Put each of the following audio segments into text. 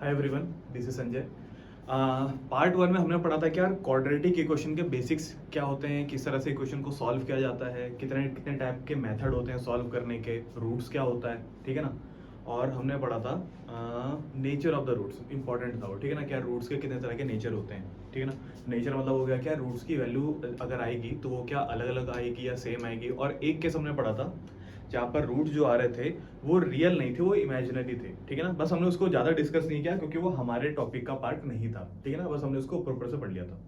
Hi everyone, this is Sanjay. Part one में हमने पढ़ा था कि यार क्वाड्रेटिक इक्वेशन के बेसिक्स क्या होते हैं, किस तरह से इक्वेशन को सॉल्व किया जाता है, कितने कितने टाइप के मेथड होते हैं सॉल्व करने के, रूट्स क्या होता है, ठीक है ना। और हमने पढ़ा था nature of the roots, important था वो, ठीक है ना। क्या रूट्स के कितने तरह के नेचर होते हैं, ठीक है ना। नेचर मतलब हो गया क्या, रूट्स की वैल्यू अगर आएगी तो वो क्या अलग अलग आएगी या सेम आएगी। और एक केस हमने पढ़ा था जहाँ पर रूट जो आ रहे थे वो रियल नहीं थे, वो इमेजिनरी थे, ठीक है ना। बस हमने उसको ज़्यादा डिस्कस नहीं किया क्योंकि वो हमारे टॉपिक का पार्ट नहीं था, ठीक है ना। बस हमने उसको ऊपर ऊपर से पढ़ लिया था।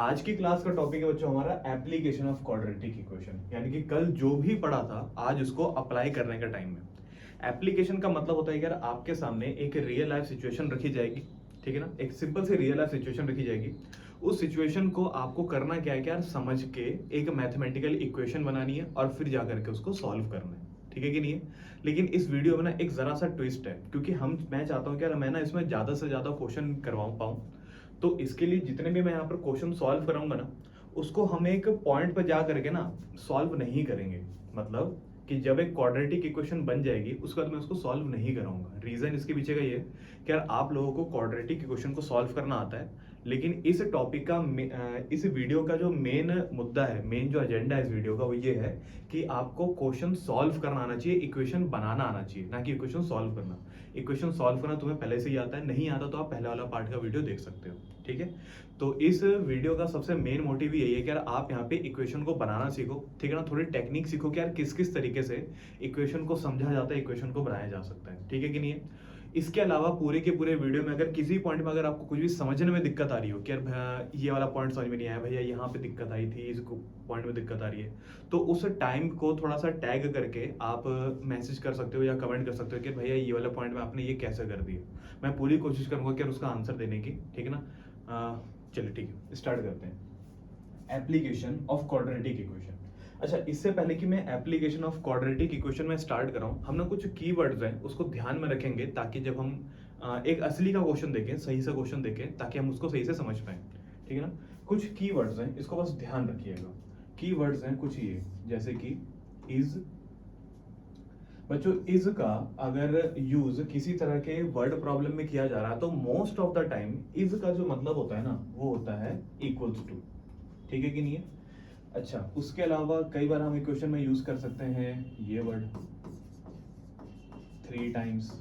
आज की क्लास का टॉपिक है बच्चों हमारा एप्लीकेशन ऑफ क्वाड्रेटिक इक्वेशन, यानी कि कल जो भी पढ़ा था आज उसको अप्लाई करने का टाइम है। एप्लीकेशन का मतलब होता है कि यार आपके सामने एक रियल लाइफ सिचुएशन रखी जाएगी, ठीक है ना। एक सिंपल सी रियल लाइफ सिचुएशन रखी जाएगी। उस सिचुएशन को आपको करना क्या है कि यार समझ के एक मैथमेटिकल इक्वेशन बनानी है और फिर जाकर के उसको सॉल्व करना है, ठीक है कि नहीं है। लेकिन इस वीडियो में ना एक जरा सा ट्विस्ट है, क्योंकि मैं चाहता हूँ कि यार मैं ना इसमें ज्यादा से ज्यादा क्वेश्चन करवा पाऊँ। तो इसके लिए जितने भी मैं यहाँ पर क्वेश्चन सॉल्व कराऊंगा ना, उसको हम एक पॉइंट पर जा करके ना सॉल्व नहीं करेंगे। मतलब कि जब एक क्वाड्रेटिक इक्वेशन बन जाएगी उसके बाद मैं उसको सॉल्व नहीं कराऊंगा। रीजन इसके पीछे का ये है कि यार आप लोगों को क्वाड्रेटिक इक्वेशन को सॉल्व करना आता है, लेकिन इस टॉपिक का इस वीडियो का जो मेन मुद्दा है, मेन जो एजेंडा है इस वीडियो का, वो ये है कि आपको क्वेश्चन सॉल्व करना आना चाहिए, इक्वेशन बनाना आना चाहिए, ना कि इक्वेशन सॉल्व करना। इक्वेशन सॉल्व करना तुम्हें पहले से ही आता है, नहीं आता तो आप पहले वाला पार्ट का वीडियो देख सकते हो, ठीक है। तो इस वीडियो का सबसे मेन मोटिव यही है कि यार आप यहाँ पे इक्वेशन को बनाना सीखो, ठीक है ना। थोड़ी टेक्निक सीखो कि यार किस किस तरीके से इक्वेशन को समझा जाता है, इक्वेशन को बनाया जा सकता है, ठीक है कि नहीं है। इसके अलावा पूरे के पूरे वीडियो में अगर किसी पॉइंट में अगर आपको कुछ भी समझने में दिक्कत आ रही हो कि यार भैया ये वाला पॉइंट समझ में नहीं आया, भैया यहाँ पे दिक्कत आई थी, इस पॉइंट में दिक्कत आ रही है, तो उस टाइम को थोड़ा सा टैग करके आप मैसेज कर सकते हो या कमेंट कर सकते हो कि भैया ये वाला पॉइंट में आपने ये कैसे कर दिया। मैं पूरी कोशिश करूंगा कि यार उसका आंसर देने की, ठीक है ना। चलिए ठीक है, स्टार्ट करते हैं एप्लीकेशन ऑफ क्वाड्रेटिक इक्वेशन। अच्छा, इससे पहले कि मैं एप्लीकेशन ऑफ क्वाड्रेटिक इक्वेशन में स्टार्ट कराऊं, हम ना कुछ कीवर्ड्स हैं उसको ध्यान में रखेंगे, ताकि जब हम एक असली का क्वेश्चन देखें, सही से क्वेश्चन देखें, ताकि हम उसको सही से समझ पाए, ठीक है ना। कुछ कीवर्ड्स हैं, इसको बस ध्यान रखिएगा। कीवर्ड्स हैं कुछ ये, जैसे कि इज। बच्चों इज का अगर यूज किसी तरह के वर्ड प्रॉब्लम में किया जा रहा है तो most of the time is का जो मतलब होता है ना वो होता है इक्वल्स टू, ठीक है कि नहीं है। अच्छा, उसके अलावा कई बार हम इक्वेशन में यूज कर सकते हैं ये वर्ड 3 टाइम्स,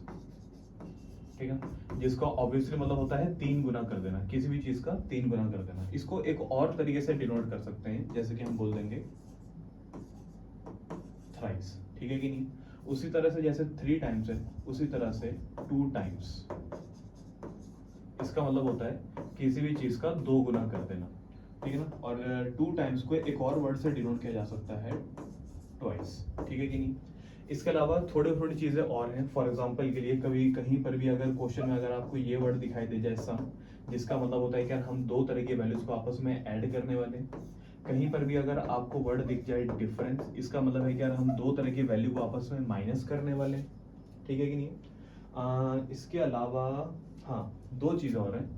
ठीक है, जिसका ऑब्वियसली मतलब होता है 3 गुना कर देना, किसी भी चीज का 3 गुना कर देना। इसको एक और तरीके से डिनोट कर सकते हैं, जैसे कि हम बोल देंगे थ्राइस, ठीक है कि नहीं। उसी तरह से जैसे 3 टाइम्स है उसी तरह से 2 टाइम्स, इसका मतलब होता है किसी भी चीज का 2 गुना कर देना, ठीक है ना। और 2 टाइम्स को एक और वर्ड से डिनोट किया जा सकता है ट्वाइस, ठीक है कि नहीं। इसके अलावा थोड़ी थोड़ी चीजें और हैं। फॉर एग्जांपल के लिए कभी कहीं पर भी अगर क्वेश्चन में अगर आपको ये वर्ड दिखाई दे जाए सम, जिसका मतलब होता है कि हम 2 तरह के वैल्यूज को आपस में ऐड करने वाले हैं। कहीं पर भी अगर आपको वर्ड दिख जाए डिफरेंस, इसका मतलब है कि यार हम 2 तरह की वैल्यू को आपस में माइनस करने वाले हैं, ठीक है कि नहीं। इसके अलावा हाँ, 2 चीज़ और हैं।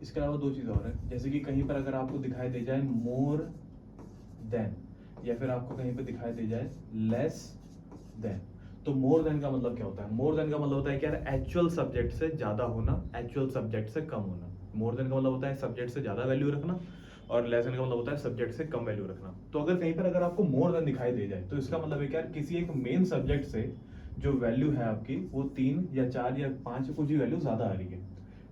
इसके अलावा 2 चीज़ और हैं, जैसे कि कहीं पर अगर आपको दिखाई दे जाए मोर देन, या फिर आपको कहीं पर दिखाई दे जाए लेस देन। तो मोर देन का मतलब क्या होता है? मोर देन का मतलब होता है कि यार एक्चुअल सब्जेक्ट से ज्यादा होना, एक्चुअल सब्जेक्ट से कम होना। मोर देन का मतलब होता है सब्जेक्ट से ज्यादा वैल्यू रखना, और लेस देन का मतलब होता है सब्जेक्ट से कम वैल्यू रखना। तो अगर कहीं पर अगर आपको मोर देन दिखाई दे जाए तो इसका मतलब है कि यार किसी एक मेन सब्जेक्ट से जो वैल्यू है आपकी वो 3 या 4 या 5 कुछ ही वैल्यू ज्यादा आ रही है,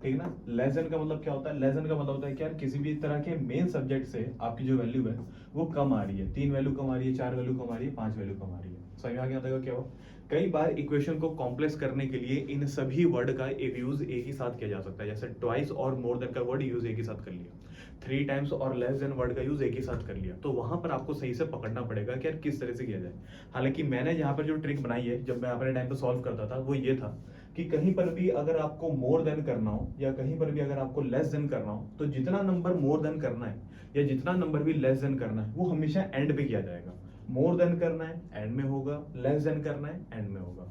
ठीक है ना। लेस देन का मतलब क्या होता है? लेस देन का मतलब होता है कि यार किसी भी तरह के मेन सब्जेक्ट से आपकी जो वैल्यू है वो कम आ रही है, 3 वैल्यू कम आ रही है, 4 वैल्यू कम आ रही है, 5 वैल्यू कम आ रही है। समझ में आ गया था क्या हुआ? कई बार इक्वेशन को कॉम्प्लेक्स करने के लिए इन सभी वर्ड का एक यूज एक ही साथ किया जा सकता है, जैसे ट्वाइस और मोर देन का वर्ड यूज एक ही साथ कर लिया, 3 टाइम्स और लेस देन वर्ड का यूज एक ही साथ कर लिया। तो वहां पर आपको सही से पकड़ना पड़ेगा कि यार किस तरह से किया जाए। हालांकि मैंने यहाँ पर जो ट्रिक बनाई है जब मैं अपने टाइम पे सॉल्व करता था वो ये था कि कहीं पर भी अगर आपको मोर देन करना हो या कहीं पर भी अगर आपको लेस देन करना हो, तो जितना नंबर मोर देन करना है या जितना नंबर भी लेस देन करना है वो हमेशा एंड पे किया जाएगा। मोर देन करना है एंड में होगा, लेस देन करना है एंड में होगा।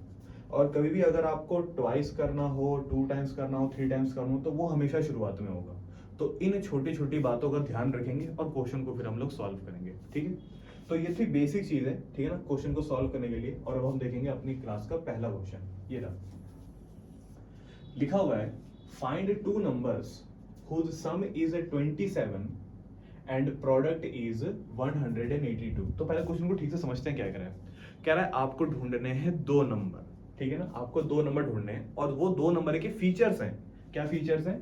और कभी भी अगर आपको ट्वाइस करना हो, 2 टाइम्स करना हो, 3 टाइम्स करना हो, तो वो हमेशा शुरुआत में होगा। तो इन छोटी छोटी बातों का ध्यान रखेंगे और क्वेश्चन को फिर हम लोग सॉल्व करेंगे, ठीक है। तो ये थी बेसिक चीज है, ठीक है ना, क्वेश्चन को सॉल्व करने के लिए। और अब हम देखेंगे अपनी क्लास का पहला क्वेश्चन, ये रहा। लिखा हुआ है find two numbers whose sum is 27 and product is 182। तो पहले क्वेश्चन को ठीक से समझते हैं क्या कह रहा है। कह रहा है आपको ढूंढने हैं दो नंबर, ठीक है ना, आपको दो नंबर ढूंढने हैं और वो दो नंबर के फीचर्स हैं। क्या फीचर्स हैं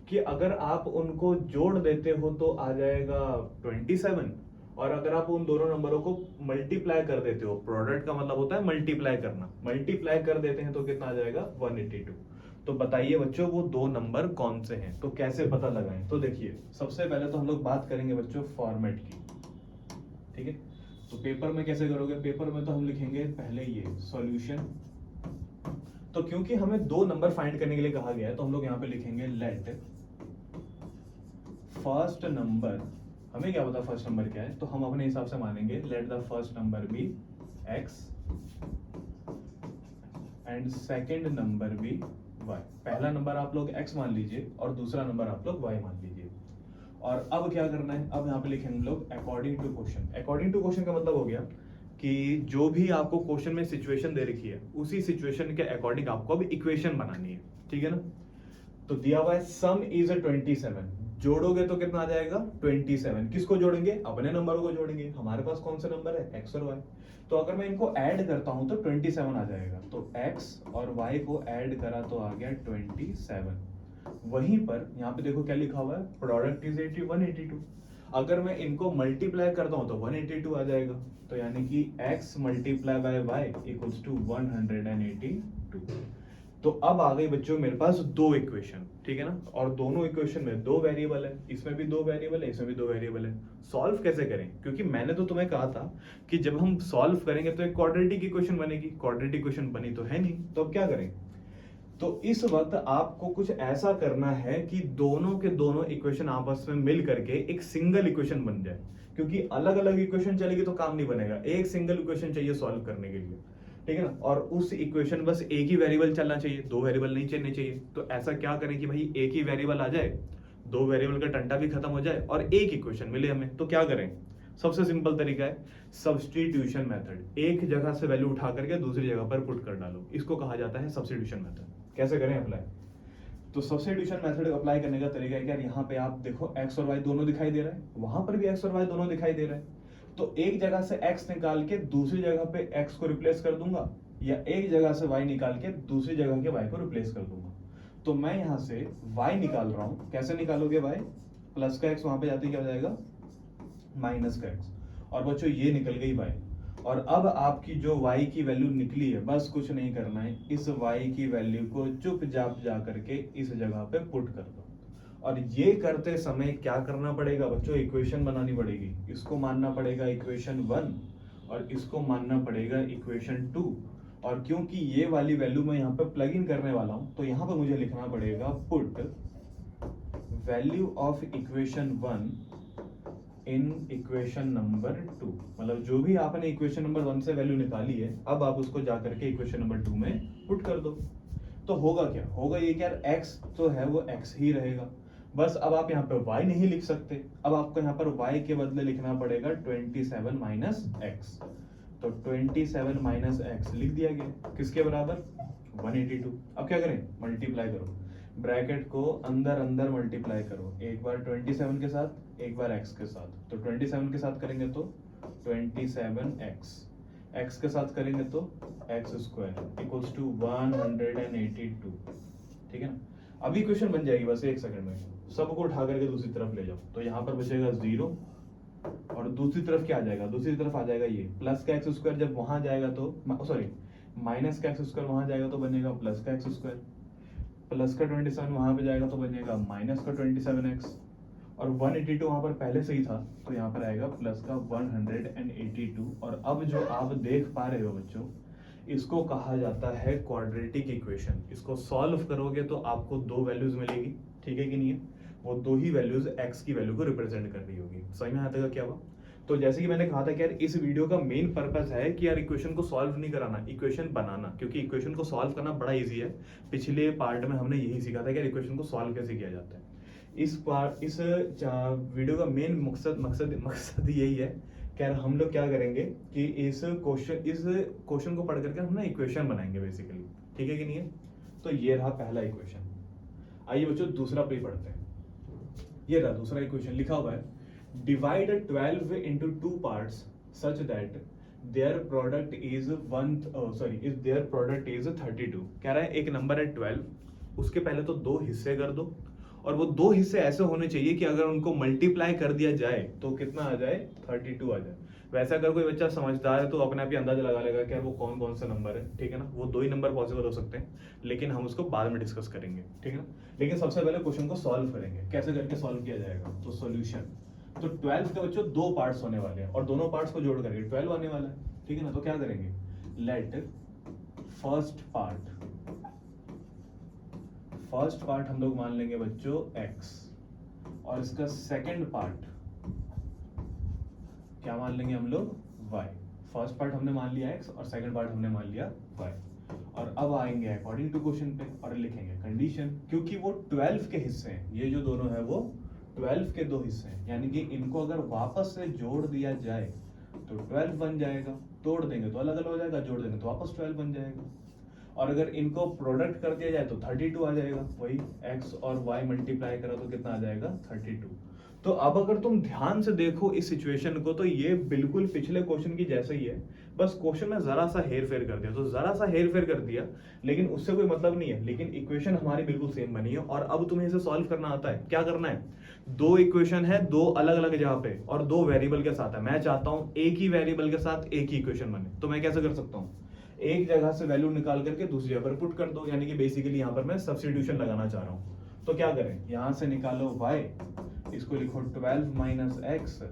कि अगर आप उनको जोड़ देते हो तो आ जाएगा 27, और अगर आप उन दोनों नंबरों को मल्टीप्लाई कर देते हो, प्रोडक्ट का मतलब होता है मल्टीप्लाई करना, मल्टीप्लाई कर देते हैं तो कितना आ जाएगा 182। तो बताइए बच्चों वो दो नंबर कौन से हैं, तो कैसे पता लगाएं। तो देखिए सबसे पहले तो हम लोग बात करेंगे बच्चों फॉर्मेट की, ठीक है। तो पेपर में कैसे करोगे, पेपर में तो हम लिखेंगे पहले ये सॉल्यूशन। तो क्योंकि हमें दो नंबर फाइंड करने के लिए कहा गया है तो हम लोग यहाँ पे लिखेंगे लेट फर्स्ट नंबर, हमें क्या पता फर्स्ट नंबर क्या है, तो हम अपने हिसाब से मानेंगे let the first number be x and second number be y। पहला नंबर आप लोग x मान लीजिए और दूसरा नंबर आप लोग y मान लीजिए। और अब क्या करना है, अब यहाँ पे लिखेंगे हम लोग according to question. According to question का मतलब हो गया कि जो भी आपको क्वेश्चन में सिचुएशन दे रखी है उसी सिचुएशन के अकॉर्डिंग आपको अब इक्वेशन बनानी है, ठीक है ना। तो दिया हुआ है सम इज 27, जोड़ोगे तो कितना आ जाएगा 27। किसको जोड़ेंगे, अपने नंबरों को जोड़ेंगे, हमारे पास कौन सा नंबर है x और y। तो अगर मैं इनको ऐड करता हूं तो 27 आ जाएगा, तो x और y को ऐड करा तो आ गया 27। वहीं पर यहाँ पे देखो क्या लिखा हुआ है, प्रोडक्ट इज 182। अगर मैं इनको मल्टीप्लाई करता हूं तो 182 आ जाएगा, तो यानी कि x multiply by y equals to 182। तो अब आ गई बच्चों मेरे पास दो इक्वेशन, ठीक है ना, और दोनों इक्वेशन में दो वेरिएबल है, इसमें भी दो वेरिएबल है, इसमें भी दो वेरिएबल है। सॉल्व कैसे करें, क्योंकि मैंने तो तुम्हें कहा था कि जब हम सॉल्व करेंगे तो एक क्वाड्रेटिक इक्वेशन बनेगी, क्वाड्रेटिक इक्वेशन बनी तो है नहीं, तो अब क्या करें। तो इस वक्त आपको कुछ ऐसा करना है कि दोनों के दोनों इक्वेशन आपस में मिल करके एक सिंगल इक्वेशन बन जाए, क्योंकि अलग अलग इक्वेशन चलेगी तो काम नहीं बनेगा, एक सिंगल इक्वेशन चाहिए सॉल्व करने के लिए, ठीक है ना। और उस इक्वेशन बस एक ही वेरिएबल चलना चाहिए, दो वेरिएबल नहीं चलने चाहिए। तो ऐसा क्या करें कि भाई एक ही वेरिएबल आ जाए, दो वेरिएबल का टंटा भी खत्म हो जाए और एक इक्वेशन मिले हमें। तो क्या करें, सबसे सिंपल तरीका है सब्स्टिट्यूशन मेथड। एक जगह से वैल्यू उठा करके दूसरी जगह पर पुट कर डालो, इसको कहा जाता है सब्स्टिट्यूशन मेथड। कैसे करें अप्लाई, तो सब्स्टिट्यूशन मेथड अप्लाई करने का तरीका है कि यार यहाँ पे आप देखो x और y दोनों दिखाई दे रहा है, वहां पर भी x और y दोनों दिखाई दे रहा है। तो एक जगह से x निकाल के दूसरी जगह पे x को रिप्लेस कर दूंगा, या एक जगह से y निकाल के दूसरी जगह के y को रिप्लेस कर दूंगा। तो मैं यहाँ से y निकाल रहा हूँ, कैसे निकालोगे y, प्लस का x वहां पे जाते क्या हो जाएगा माइनस का x, और बच्चों ये निकल गई y। और अब आपकी जो y की वैल्यू निकली है, बस कुछ नहीं करना है, इस y की वैल्यू को चुपचाप जा करके इस जगह पे पुट कर दो। और ये करते समय क्या करना पड़ेगा बच्चों, इक्वेशन बनानी पड़ेगी। इसको मानना पड़ेगा इक्वेशन 1 और इसको मानना पड़ेगा इक्वेशन 2। और क्योंकि ये वाली वैल्यू मैं यहाँ पे प्लग इन करने वाला हूं, तो यहाँ पे मुझे लिखना पड़ेगा put value of equation 1 in equation number 2। मतलब जो भी आपने इक्वेशन नंबर 1 से वैल्यू निकाली है, अब आप उसको जाकर के इक्वेशन नंबर 2 में पुट कर दो। तो होगा क्या, होगा ये कि यार x तो है वो x ही रहेगा, बस अब आप यहाँ पे y नहीं लिख सकते, अब आपको यहाँ पर y के बदले लिखना पड़ेगा 27 माइनस x। तो 27 माइनस x लिख दिया गया, किसके बराबर 182। अब क्या करें, मल्टीप्लाई करो, ब्रैकेट को अंदर अंदर मल्टीप्लाई करो, एक बार 27 के साथ एक बार x के साथ। तो 27 के साथ करेंगे तो 27x, x के साथ करेंगे तो x स्क्वायर इक्वल्स टू 182, ठीक है ना। अभी क्वेश्चन बन जाएगी बस एक सेकंड में, सबको उठा करके दूसरी तरफ ले जाओ। तो यहाँ पर बचेगा 0 और दूसरी तरफ क्या आ जाएगा, दूसरी तरफ आ जाएगा ये प्लस का x स्क्वायर, जब वहां जाएगा तो सॉरी माइनस का x स्क्वायर वहां जाएगा तो बनेगा प्लस का x स्क्वायर, प्लस का 27 वहां पे जाएगा तो बनेगा माइनस का 27x, और 182 वहां पर पहले से ही था तो यहाँ पर आएगा प्लस का 182। और अब जो आप देख पा रहे हो बच्चों, इसको कहा जाता है क्वाड्रेटिक इक्वेशन। इसको सॉल्व करोगे तो आपको दो वैल्यूज मिलेगी, ठीक है कि नहीं है, वो दो ही वैल्यूज x की वैल्यू को रिप्रेजेंट कर रही होगी। समझ में आता है क्या हुआ। तो जैसे कि मैंने कहा था कि यार इस वीडियो का मेन पर्पस है कि यार इक्वेशन को सॉल्व नहीं कराना, इक्वेशन बनाना, क्योंकि इक्वेशन को सॉल्व करना बड़ा इजी है। पिछले पार्ट में हमने यही सीखा था कि यार इक्वेशन को सॉल्व कैसे किया जाता है। इस वीडियो का मेन मकसद यही है कि यार हम लोग क्या करेंगे कि इस क्वेश्चन को पढ़ करके हम ना इक्वेशन बनाएंगे बेसिकली, ठीक है कि नहीं है। तो ये रहा पहला इक्वेशन। आइए बच्चों दूसरा पे पढ़ते हैं। ये रहा दूसरा इक्वेशन, लिखा हुआ है divide 12 into 2 parts such that their product is their product is 32। कह रहा है एक नंबर है 12, उसके पहले तो दो हिस्से कर दो, और वो दो हिस्से ऐसे होने चाहिए कि अगर उनको मल्टीप्लाई कर दिया जाए तो कितना आ जाए, 32 आ जाए। वैसे अगर कोई बच्चा समझदार है तो अपने आप ही अंदाजा लगा लेगा कि यार वो कौन कौन सा नंबर है, ठीक है ना। वो दो ही नंबर पॉसिबल हो सकते हैं, लेकिन हम उसको बाद में डिस्कस करेंगे, ठीक है ना। लेकिन सबसे पहले क्वेश्चन को सॉल्व करेंगे, कैसे करके सॉल्व किया जाएगा। तो सॉल्यूशन, तो 12 के बच्चों दो पार्ट्स होने वाले हैं और दोनों पार्ट्स को जोड़ करके 12 आने वाला है, ठीक है ना। तो क्या करेंगे, लेट फर्स्ट पार्ट हम लोग मान लेंगे बच्चों x, और इसका सेकंड पार्ट क्या मान लेंगे हम लोग, y। फर्स्ट पार्ट हमने मान लिया x और सेकंड पार्ट हमने मान लिया y। और अब आएंगे अकॉर्डिंग टू क्वेश्चन पे और लिखेंगे कंडीशन, क्योंकि वो 12 के हिस्से हैं, ये जो दोनों है वो 12 के दो हिस्से हैं, यानी कि इनको अगर वापस से जोड़ दिया जाए तो 12 बन जाएगा, तोड़ देंगे तो अलग अलग हो जाएगा, जोड़ देंगे तो वापस 12 बन जाएगा। और अगर इनको प्रोडक्ट कर दिया जाए तो 32 आ जाएगा, वही x और y मल्टीप्लाई करो तो कितना आ जाएगा, 32। तो अब अगर तुम ध्यान से देखो इस सिचुएशन को तो ये बिल्कुल पिछले क्वेश्चन की जैसा ही है, बस क्वेश्चन में जरा सा हेर फेर कर दिया, तो जरा सा हेर फेर कर दिया, लेकिन उससे कोई मतलब नहीं है, लेकिन इक्वेशन हमारी बिल्कुल सेम बनी है। और अब तुम्हें इसे सॉल्व करना आता है, क्या करना है, दो इक्वेशन है, दो अलग अलग जगह पे और दो वेरिएबल के साथ है। मैं चाहता हूं एक ही वेरिएबल के साथ एक ही इक्वेशन बने, तो मैं कैसे कर सकता हूं, एक जगह से वैल्यू निकाल करके दूसरी जगह पर पुट कर दो, यानी कि बेसिकली यहाँ पर मैं सब्स्टिट्यूशन लगाना चाह रहा हूँ। तो क्या करें, यहाँ से निकालो y, इसको लिखो 12 माइनस x,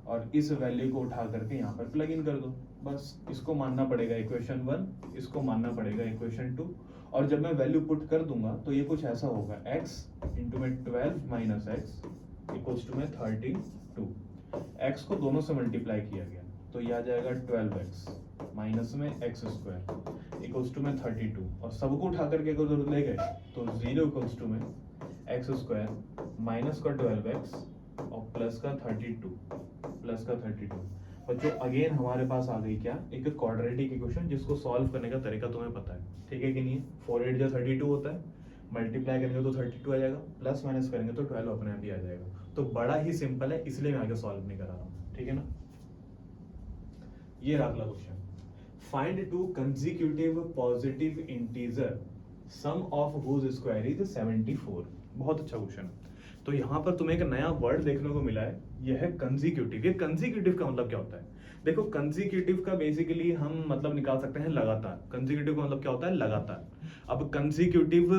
और इस वैल्यू को उठा करके यहाँ पर प्लग इन कर दो। बस इसको मानना पड़ेगा इक्वेशन 1, इसको मानना पड़ेगा इक्वेशन 2, और जब मैं वैल्यू पुट कर दूंगा तो ये कुछ ऐसा होगा, x इंटू में 12 माइनस x इक्वल्स टू में 32। x को दोनों से मल्टीप्लाई किया गया तो ये आ जाएगा 12x माइनस में x स्क्वायर इक्वल्स टू में 32, और सबको उठा करके अगर ले गए तो 0 इक्वल्स टू में x स्क्वायर माइनस का 12x और प्लस का 32। बच्चों अगेन हमारे पास आ गई क्या, एक क्वाड्रेटिक इक्वेशन जिसको सॉल्व करने का तरीका तुम्हें पता है, ठीक है कि नहीं है। 4 8 जो 32 होता है, मल्टीप्लाई करेंगे तो 32 आ जाएगा, प्लस माइनस करेंगे तो 12 अपने आप ही आ जाएगा। तो बड़ा ही सिंपल है, इसलिए मैं आगे सॉल्व नहीं करा रहा हूँ, ठीक है ना। ये रहा अगला question, find two consecutive positive integer sum of whose square is 74। बहुत अच्छा क्वेश्चन है। तो यहाँ पर तुम्हें एक नया वर्ड देखने को मिला है, यह है कंसेक्यूटिव। ये कंसेक्यूटिव का मतलब क्या होता है, देखो कंसेक्यूटिव का बेसिकली हम मतलब निकाल सकते हैं लगातार। कंसेक्यूटिव का मतलब क्या होता है, लगातार। अब कंसेक्यूटिव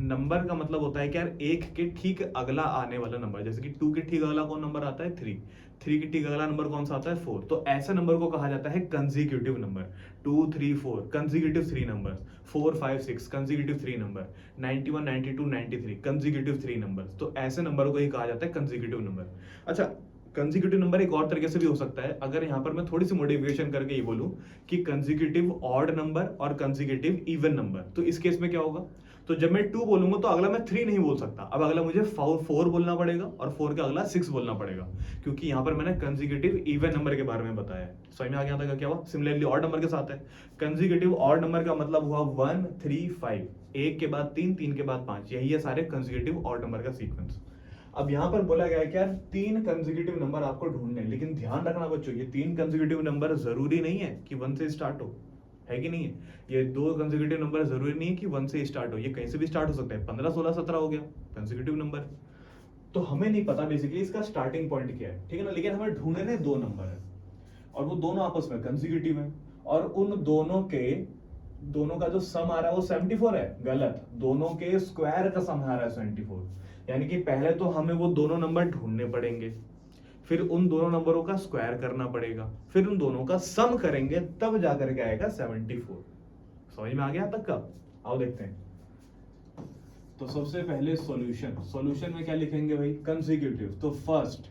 नंबर का मतलब होता है कि यार एक के ठीक अगला आने वाला नंबर, जैसे कि 2 के ठीक अगला कौन नंबर आता है, 3 के ठीक अगला नंबर कौन सा आता है, 4। तो ऐसे नंबर को कहा जाता है consecutive number. 2 3 4 consecutive 3 number, 4 5 6 consecutive 3 number, 91 92 93 consecutive 3 number. तो ऐसे नंबर को ही कहा जाता है कंसेक्यूटिव नंबर। अच्छा, कंसेक्यूटिव नंबर एक और तरीके से भी हो सकता है, अगर यहाँ पर मैं थोड़ी सी मॉडिफिकेशन करके ये बोलूं कि कंसेक्यूटिव ऑड नंबर और कंसेक्यूटिव इवन नंबर। तो इस केस में क्या होगा, तो जब मैं 2 बोलूंगा तो अगला मैं 3 नहीं बोल सकता, अब अगला मुझे 4 बोलना पड़ेगा और 4 का अगला 6 बोलना पड़ेगा, क्योंकि यहाँ पर मैंने कंसेक्यूटिव इवन नंबर के बारे में बताया है। समझ में आ गया था क्या हुआ। सिमिलरली ऑड नंबर के साथ है, कंसेक्यूटिव ऑड नंबर का मतलब हुआ 1 3 5, 1 के बाद 3 3 के बाद 5, यही है सारे कंसेक्यूटिव ऑड नंबर का सीक्वेंस। अब यहाँ पर बोला गया है कि यार 3 कंसेक्यूटिव नंबर आपको ढूंढने, लेकिन ध्यान रखना बच्चों, ये 3 कंसेक्यूटिव नंबर जरूरी नहीं है कि 1 से स्टार्ट हो, है कि नहीं है। ये 2 कंसेक्यूटिव नंबर जरूरी नहीं है कि 1 से स्टार्ट हो, ये कहीं से भी स्टार्ट हो सकता है। 15 16 17 हो गया कंसेक्यूटिव नंबर। तो हमें नहीं पता बेसिकली इसका स्टार्टिंग पॉइंट क्या है, ठीक है ना, लेकिन हमें ढूंढने 2 नंबर है और वो दोनों आपस में कंसेक्यूटिव है, और उन दोनों का जो सम आ रहा है वो 74 है। गलत, दोनों के स्क्वायर का सम आ रहा है 74, यानी कि पहले तो हमें वो दोनों नंबर ढूंढने पड़ेंगे, फिर उन दोनों नंबरों का स्क्वायर करना पड़ेगा, फिर उन दोनों का सम करेंगे, तब जाकर के आएगा 74। समझ में आ गया तक का। आओ देखते हैं। तो सबसे पहले सॉल्यूशन में क्या लिखेंगे भाई, कंसेक्यूटिव। तो फर्स्ट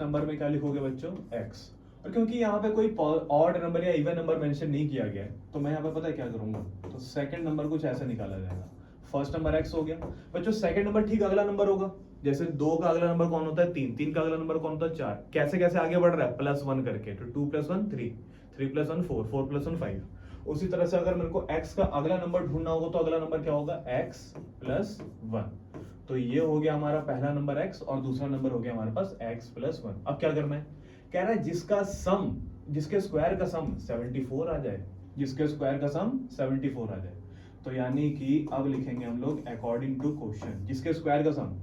नंबर में क्या लिखोगे बच्चों, x। और क्योंकि यहाँ पे कोई ऑड नंबर या इवन नंबर मेंशन नहीं किया गया है, तो मैं यहाँ पे पता है क्या करूंगा, तो सेकंड नंबर कुछ ऐसा निकाला जाएगा। फर्स्ट नंबर x हो गया बच्चों, सेकंड नंबर ठीक अगला नंबर होगा। जैसे 2 का अगला नंबर कौन होता है, 3, 3 का अगला नंबर कौन होता है, 4। कैसे कैसे आगे बढ़ रहा है, +1 करके। तो 2 + 1 3, 3 + 1 4, 4 + 1 5। उसी तरह से अगर मेरे को x का अगला नंबर ढूंढना होगा तो अगला नंबर क्या होगा x प्लस 1। तो ये हो गया हमारा पहला नंबर x और दूसरा नंबर हो गया हमारे पास x प्लस 1। अब क्या करना है, कह रहा है जिसका सम, जिसके स्क्वायर का सम 74 आ जाए, जिसके स्क्वायर का सम 74 आ जाए। तो यानी कि अब लिखेंगे हम लोग अकॉर्डिंग टू क्वेश्चन जिसके स्क्वायर का सम।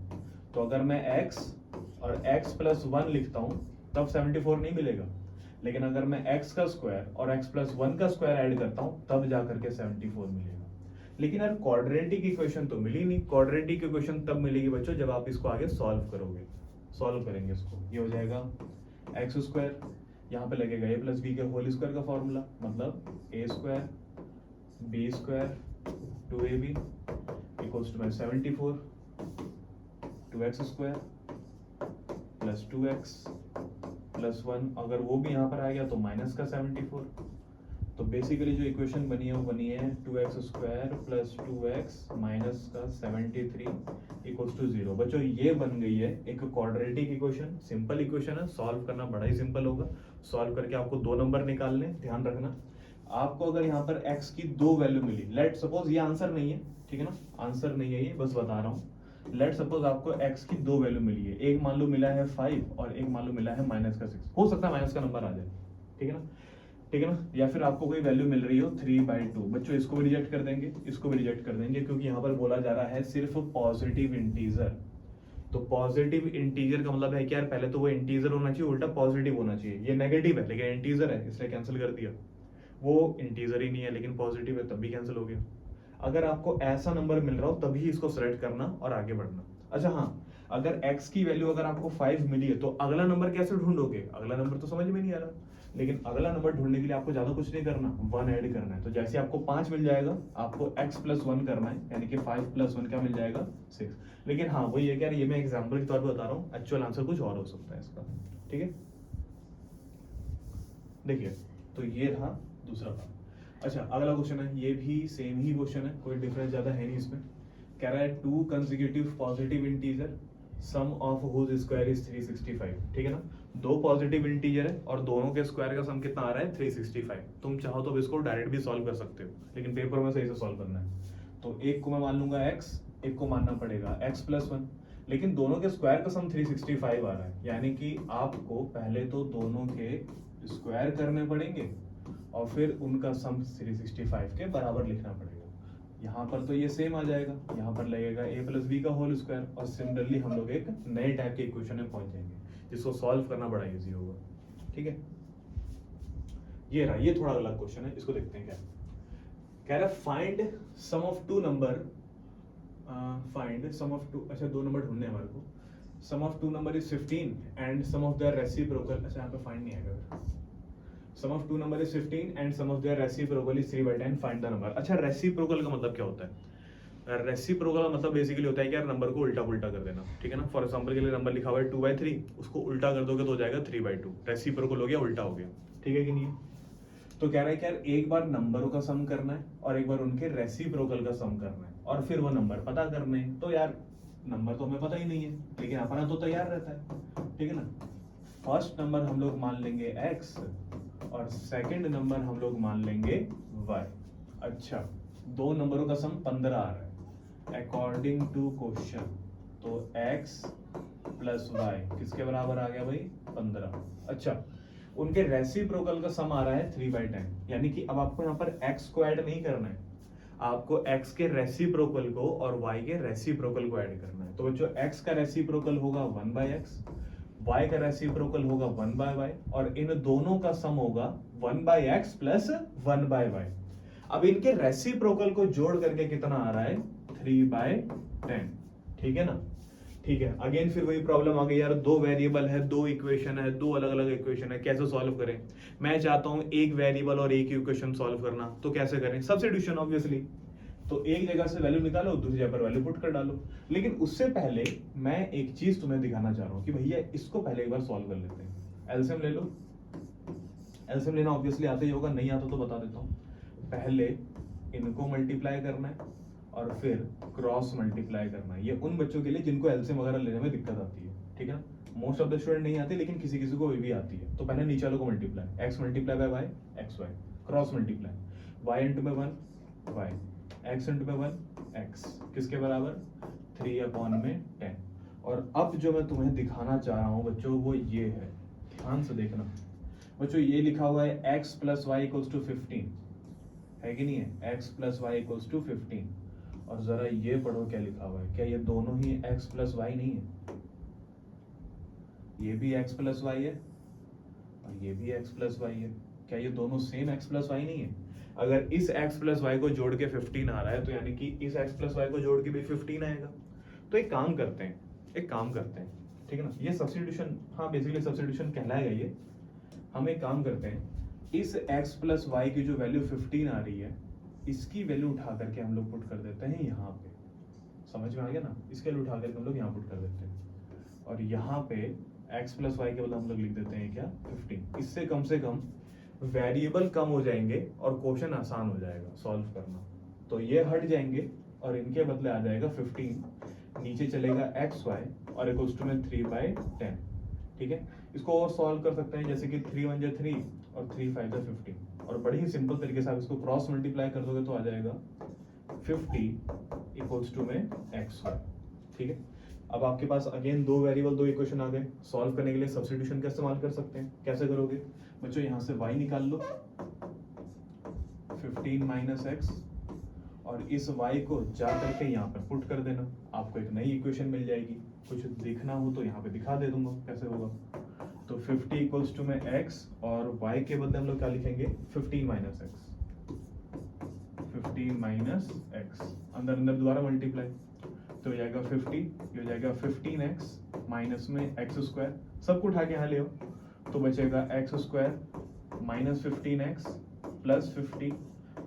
तो अगर मैं x और x प्लस 1 लिखता हूं तब 74 नहीं मिलेगा, लेकिन अगर मैं x का स्क्वायर और x प्लस 1 का स्क्वायर ऐड करता हूं तब जाकर के 74 मिलेगा। लेकिन यार क्वाड्रेटिक इक्वेशन तो मिली नहीं। क्वाड्रेटिक इक्वेशन तब मिलेगी बच्चों जब आप इसको आगे सॉल्व करोगे। सॉल्व करेंगे इसको, ये हो जाएगा एक्स स्क्वायर, यहाँ पे लगेगा ए प्लस बी के होल स्क्वायर का फॉर्मूला, मतलब A square B square 2ab equals to 74 2x square plus 2x प्लस 1, अगर वो भी यहाँ पर आ गया तो माइनस का 74। तो बेसिकली जो इक्वेशन बनी है वो बनी है 2x square plus 2x minus का 73 इक्वल्स टू 0। बच्चों ये बन गई है एक क्वाड्रेटिक इक्वेशन। सिंपल इक्वेशन है, सॉल्व करना बड़ा ही सिंपल होगा। सॉल्व करके आपको 2 नंबर निकालने, ध्यान रखना। आपको अगर यहाँ पर x की 2 वैल्यू मिली, लेट सपोज ये आंसर नहीं है, ठीक है ना, आंसर नहीं है ये, बस बता रहा हूँ। लेट सपोज आपको x की 2 वैल्यू मिली है, एक मान लो मिला है 5 और एक मान लो मिला है माइनस का 6, हो सकता है माइनस का नंबर आ जाए, ठीक है ना, ठीक है ना। या फिर आपको कोई वैल्यू मिल रही हो 3/2, बच्चों इसको भी रिजेक्ट कर देंगे, इसको भी रिजेक्ट कर देंगे, क्योंकि यहाँ पर बोला जा रहा है सिर्फ पॉजिटिव इंटीजर। तो पॉजिटिव इंटीजर का मतलब है कि यार पहले तो वो इंटीजर होना चाहिए, उल्टा पॉजिटिव होना चाहिए। ये नेगेटिव है लेकिन इंटीजर है इसलिए कैंसिल कर दिया। वो इंटीजर ही नहीं है लेकिन पॉजिटिव है तब भी कैंसिल हो गया। अगर आपको ऐसा नंबर मिल रहा हो तभी इसको सेलेक्ट करना और आगे बढ़ना। अच्छा हाँ, अगर x की वैल्यू अगर आपको 5 मिली है तो अगला नंबर कैसे ढूंढोगे, अगला नंबर तो समझ में नहीं आ रहा, लेकिन अगला नंबर ढूंढने के लिए आपको ज्यादा कुछ नहीं करना, 1 ऐड करना है। तो जैसे आपको 5 मिल जाएगा, आपको x प्लस 1 करना है, यानी कि 5 प्लस 1 क्या मिल जाएगा 6। लेकिन हाँ वही है कि यार ये मैं एग्जाम्पल के तौर पर बता रहा हूँ, एक्चुअल आंसर कुछ और हो सकता है इसका, ठीक है। देखिए तो ये रहा दूसरा पार्ट। अच्छा अगला क्वेश्चन है, ये भी सेम ही क्वेश्चन है, कोई डिफरेंस ज्यादा है नहीं इसमें। कह रहा है 2 consecutive positive integer sum of whose square is 365, ठीक है ना। 2 पॉजिटिव इंटीजर है और दोनों के स्क्वायर का सम कितना आ रहा है 365। तुम चाहो तो इसको डायरेक्ट भी सॉल्व कर सकते हो, लेकिन पेपर में सही से सॉल्व करना है। तो एक को मैं मान लूंगा x, एक को मानना पड़ेगा x प्लस 1, लेकिन दोनों के स्क्वायर का सम 365 आ रहा है, यानी कि आपको पहले तो दोनों के स्क्वायर करने पड़ेंगे और फिर उनका सम 365 के बराबर लिखना पड़ेगा। यहाँ पर तो ये सेम आ जाएगा, यहाँ पर लगेगा a प्लस बी का होल स्क्वायर, और सिमिलरली हम लोग एक नए टाइप के इक्वेशन में पहुंच जाएंगे जिसको सॉल्व करना बड़ा इजी होगा, ठीक है। ये रहा, ये थोड़ा अलग क्वेश्चन है, इसको देखते हैं क्या कह रहा है। Find sum of 2 number, find sum of 2, अच्छा 2 नंबर ढूंढने हमारे को। Sum of 2 number is 15 and sum of their reciprocal, अच्छा यहाँ पे फाइंड नहीं आएगा। Sum of 2 number is 15 and sum of their reciprocal is 3/10, find the number. अच्छा रेसिप्रोकल का मतलब क्या होता है? रेसिप्रोकल का मतलब बेसिकली होता है कि यार नंबर को उल्टा पुल्टा कर देना, ठीक है ना। फॉर एग्जांपल के लिए नंबर लिखा हुआ है 2/3, उसको उल्टा कर दोगे तो हो जाएगा 3/2, रेसिप्रोकल हो गया, उल्टा हो गया, ठीक है कि नहीं। तो कह रहा है कि यार एक बार नंबरों का सम करना है और एक बार उनके रेसिप्रोकल का सम करना है और फिर वो नंबर पता करने हैं। तो यार नंबर तो हमें पता ही नहीं है, लेकिन अपना तो तैयार रहता है, ठीक है ना। फर्स्ट नंबर हम लोग मान लेंगे x और सेकंड नंबर हम लोग मान लेंगे y। अच्छा 2 नंबरों का सम 15 आ रहा है अकॉर्डिंग टू क्वेश्चन, तो x प्लस y किसके बराबर आ गया भाई 15। अच्छा उनके रेसिप्रोकल का सम आ रहा है 3/10, यानी कि अब आपको यहाँ पर x को ऐड नहीं करना है, आपको x के रेसिप्रोकल को और y के रेसिप्रोकल को ऐड करना है। तो बच्चों x का रेसिप्रोकल होगा 1/x, y का रेसिप्रोकल होगा 1/y, और इन दोनों का सम होगा 1/x प्लस 1/y। अब इनके रेसिप्रोकल को जोड़ करके कितना आ रहा है 3/10, ठीक है ना। ठीक है, अगेन फिर वही प्रॉब्लम आ गई यार, 2 वेरिएबल है, 2 इक्वेशन है, 2 अलग अलग इक्वेशन है, कैसे सॉल्व करें। मैं चाहता हूं एक वेरिएबल और एक इक्वेशन सॉल्व करना, तो कैसे करें, सब्स्टिट्यूशन ऑब्वियसली। तो एक जगह से वैल्यू निकालो, दूसरी जगह पर वैल्यू पुट कर डालो। लेकिन उससे पहले मैं एक चीज तुम्हें दिखाना चाह रहा हूं कि भैया इसको पहले एक बार सॉल्व कर लेते हैं। एलसीएम ले लो, एलसीएम लेना ऑब्वियसली आता ही होगा, नहीं आता तो बता देता हूं। पहले इनको मल्टीप्लाई करना है और फिर क्रॉस मल्टीप्लाई करना है। ये उन बच्चों के लिए जिनको एलसीएम वगैरह लेने में दिक्कत आती है, ठीक है। मोस्ट ऑफ द स्टूडेंट नहीं आती, लेकिन किसी किसी को भी आती है। तो पहले नीचे वालों को multiply, x multiply by y, xy, cross multiply. y into में 1 y, x इंटू में 1 x, किसके बराबर 3/10। और अब जो मैं तुम्हें दिखाना चाह रहा हूँ बच्चों वो ये है, ध्यान से देखना बच्चों, ये लिखा हुआ है x plus y equals to 15, है कि नहीं है, x plus y equals to 15। और जरा ये पढ़ो क्या लिखा हुआ है, क्या ये दोनों ही x प्लस वाई नहीं है, ये भी x प्लस वाई है और ये भी x प्लस वाई है, क्या ये दोनों सेम x प्लस वाई नहीं है? अगर इस x प्लस वाई को जोड़ के 15 आ रहा है तो यानी कि इस x प्लस वाई को जोड़ के भी 15 आएगा। तो एक काम करते हैं, ठीक है ना, ये सब्स्टिट्यूशन, हाँ बेसिकली सब्स्टिट्यूशन कहलाएगा ये। हम एक काम करते हैं, इस x प्लस वाई की जो वैल्यू 15 आ रही है इसकी वैल्यू उठा करके हम लोग पुट कर देते हैं यहाँ पे, समझ में आ गया ना, इसके वैल्यू उठा करके हम लोग यहाँ पुट कर देते हैं और यहाँ पे x प्लस वाई के बदले हम लोग लिख देते हैं क्या 15। इससे कम से कम वेरिएबल कम हो जाएंगे और क्वेश्चन आसान हो जाएगा सॉल्व करना। तो ये हट जाएंगे और इनके बदले आ जाएगा 15, नीचे चलेगा एक्स वाई और इक्वल्स टू में 3/10, ठीक है। इसको और सॉल्व कर सकते हैं, जैसे कि 3 1 जा 3 और 3 5 जा 15, और बड़ी ही सिंपल तरीके से आप इसको क्रॉस मल्टीप्लाई कर दोगे तो आ जाएगा 50 इक्वल्स टू में एक्स वाई, ठीक है। अब आपके पास अगेन दो वेरिएबल, दो इक्वेशन आ गए, सॉल्व करने के लिए सब्स्टिट्यूशन का इस्तेमाल कर सकते हैं। कैसे करोगे बच्चों, यहाँ से y निकाल लो 15 माइनस एक्स और इस y को जा करके यहाँ पे पुट कर देना, आपको एक नई इक्वेशन मिल जाएगी। कुछ देखना हो तो यहाँ पे दिखा दे दूंगा कैसे होगा। तो 50 इक्वल्स टू में x और y के बदले हम लोग क्या लिखेंगे 15 माइनस एक्स, 15 माइनस एक्स, अंदर अंदर दोबारा मल्टीप्लाई तो हो जाएगा 50, ये हो जाएगा 15x माइनस में एक्स स्क्वायर, सबको उठा के यहाँ ले आओ तो बचेगा x square minus 15x plus 50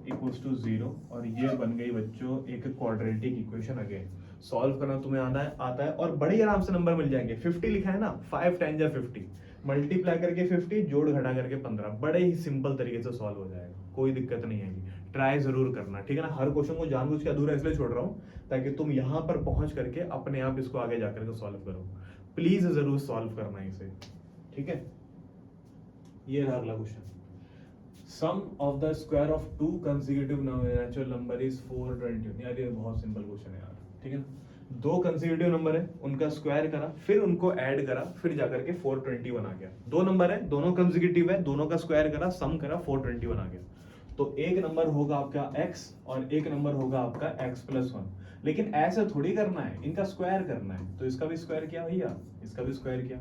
equals to 0। और ये बन गई बच्चों एक क्वाड्रेटिक इक्वेशन। अगेन सॉल्व करना तुम्हें आता है और बड़े आराम से नंबर मिल जाएंगे। 50 लिखा है ना, 5 10 जा 50, मल्टीप्लाई करके 50, जोड़ घटा करके 15, बड़े ही सिंपल तरीके से सॉल्व हो जाएगा, कोई दिक्कत नहीं आएगी। ट्राई जरूर करना, ठीक है ना। हर क्वेश्चन को जानबूझ के अधूरा इसलिए छोड़ रहा हूँ ताकि तुम यहाँ पर पहुंच करके अपने आप इसको आगे जाकर के सॉल्व करो। प्लीज जरूर सॉल्व करना इसे, ठीक है। ये रहा अगला question, sum of the square of two consecutive natural number is 420। यार ये बहुत सिंपल क्वेश्चन है यार, ठीक है ना। दो कंसेक्यूटिव नंबर है, उनका स्क्वायर करा, फिर उनको ऐड करा, फिर जाकर के 421 आ गया। दो नंबर है, दोनों कंसेक्यूटिव है, दोनों का स्क्वायर करा, सम करा, 421 आ गया। तो एक नंबर होगा आपका x और एक नंबर होगा आपका x प्लस 1। लेकिन ऐसे थोड़ी करना है, इनका स्क्वायर करना है। तो इसका भी स्क्वायर किया भैया, इसका भी स्क्वायर किया,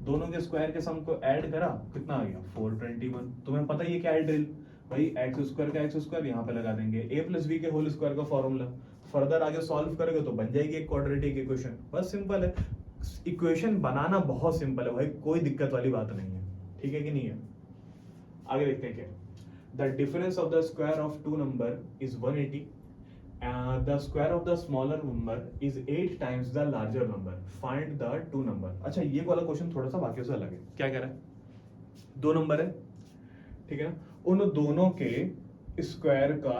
दोनों के स्क्वायर के सम को ऐड करा, कितना आ गया 421। तुम्हें पता ही है क्या है ड्रिल भाई, एक्स स्क्वायर का एक्स स्क्वायर यहाँ पे लगा देंगे, a प्लस बी के होल स्क्वायर का फॉर्मूला, फर्दर आगे सॉल्व करोगे तो बन जाएगी एक क्वाड्रेटिक इक्वेशन। बस सिंपल है, इक्वेशन बनाना बहुत सिंपल है भाई, कोई दिक्कत वाली बात नहीं है, ठीक है कि नहीं है। आगे देखते हैं क्या, the difference of the square of two number is 180, the square of the smaller number is 8 times the larger number, find the two number। अच्छा ये वाला क्वेश्चन थोड़ा सा बाकियों से अलग है। क्या कह रहा है, दो नंबर है, ठीक है ना, उन दोनों के स्क्वायर का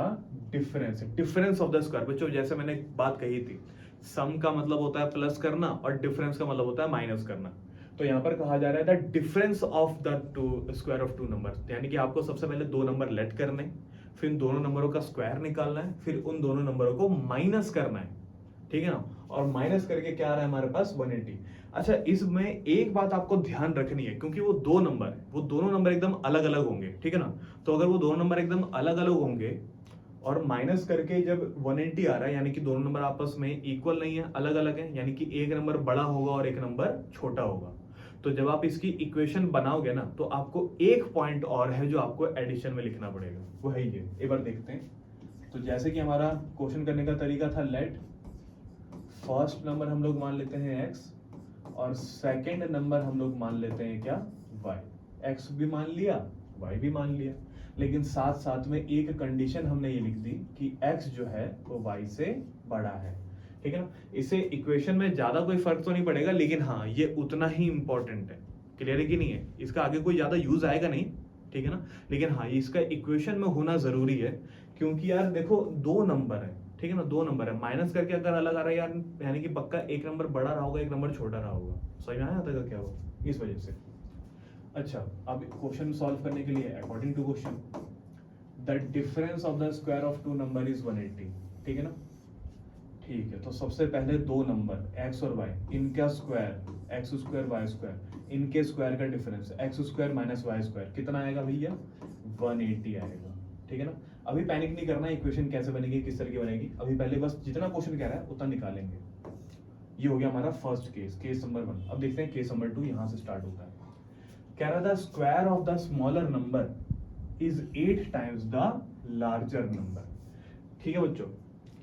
डिफरेंस है, डिफरेंस ऑफ द स्क्वायर। बच्चों जैसे मैंने बात कही थी, सम का मतलब होता है प्लस करना और डिफरेंस का मतलब होता है माइनस करना। तो यहाँ पर कहा जा रहा है the difference of the two square of two number, यानी कि आपको सबसे पहले दो नंबर लेट करने, फिर इन दोनों नंबरों का स्क्वायर निकालना है, फिर उन दोनों नंबरों को माइनस करना है, ठीक है ना। और माइनस करके क्या आ रहा है हमारे पास 180। अच्छा इसमें एक बात आपको ध्यान रखनी है, क्योंकि वो दो नंबर है, वो दोनों नंबर एकदम अलग अलग होंगे, ठीक है ना। तो अगर वो दोनों नंबर एकदम अलग अलग होंगे और माइनस करके जब 180 आ रहा है, यानी कि दोनों नंबर आपस में इक्वल नहीं है, अलग अलग है, यानी कि एक नंबर बड़ा होगा और एक नंबर छोटा होगा। तो जब आप इसकी इक्वेशन बनाओगे ना तो आपको एक पॉइंट और है जो आपको एडिशन में लिखना पड़ेगा, वो है ये। एक बार देखते हैं। तो जैसे कि हमारा क्वेश्चन करने का तरीका था, लेट फर्स्ट नंबर हम लोग मान लेते हैं x और सेकंड नंबर हम लोग मान लेते हैं क्या y। x भी मान लिया, y भी मान लिया, लेकिन साथ साथ में एक कंडीशन हमने ये लिख दी कि x जो है वो y से बड़ा है, ठीक है ना। इसे इक्वेशन में ज्यादा कोई फर्क तो नहीं पड़ेगा, लेकिन हाँ ये उतना ही इंपॉर्टेंट है। क्लियर है कि नहीं है, इसका आगे कोई ज्यादा यूज आएगा नहीं, ठीक है ना। लेकिन हाँ इसका इक्वेशन में होना जरूरी है, क्योंकि यार देखो दो नंबर है, ठीक है ना, दो नंबर है, माइनस करके अगर अलग आ रहा है यार, यानी कि पक्का एक नंबर बड़ा रहा होगा, एक नंबर छोटा रहा होगा। समझ में आया था क्या हुआ, इस वजह से। अच्छा अब क्वेश्चन सॉल्व करने के लिए according to question, the difference of the square of two number is 180, ठीक है ना। ठीक है, तो सबसे पहले दो नंबर x और y, इनका square x square y square, इनके स्क्वायर का difference x square minus y square कितना आएगा भैया, 180 आएगा, ठीक है ना। अभी पैनिक नहीं करना, इक्वेशन कैसे बनेगी, किस तरह की बनेगी, अभी पहले बस जितना क्वेश्चन कह रहा है उतना निकालेंगे। ये हो गया हमारा फर्स्ट केस, केस नंबर 1। अब देखते हैं केस नंबर 2, यहां से स्टार्ट होता है। कह रहा था square of the smaller number is 8 times the larger number, ठीक है बच्चों।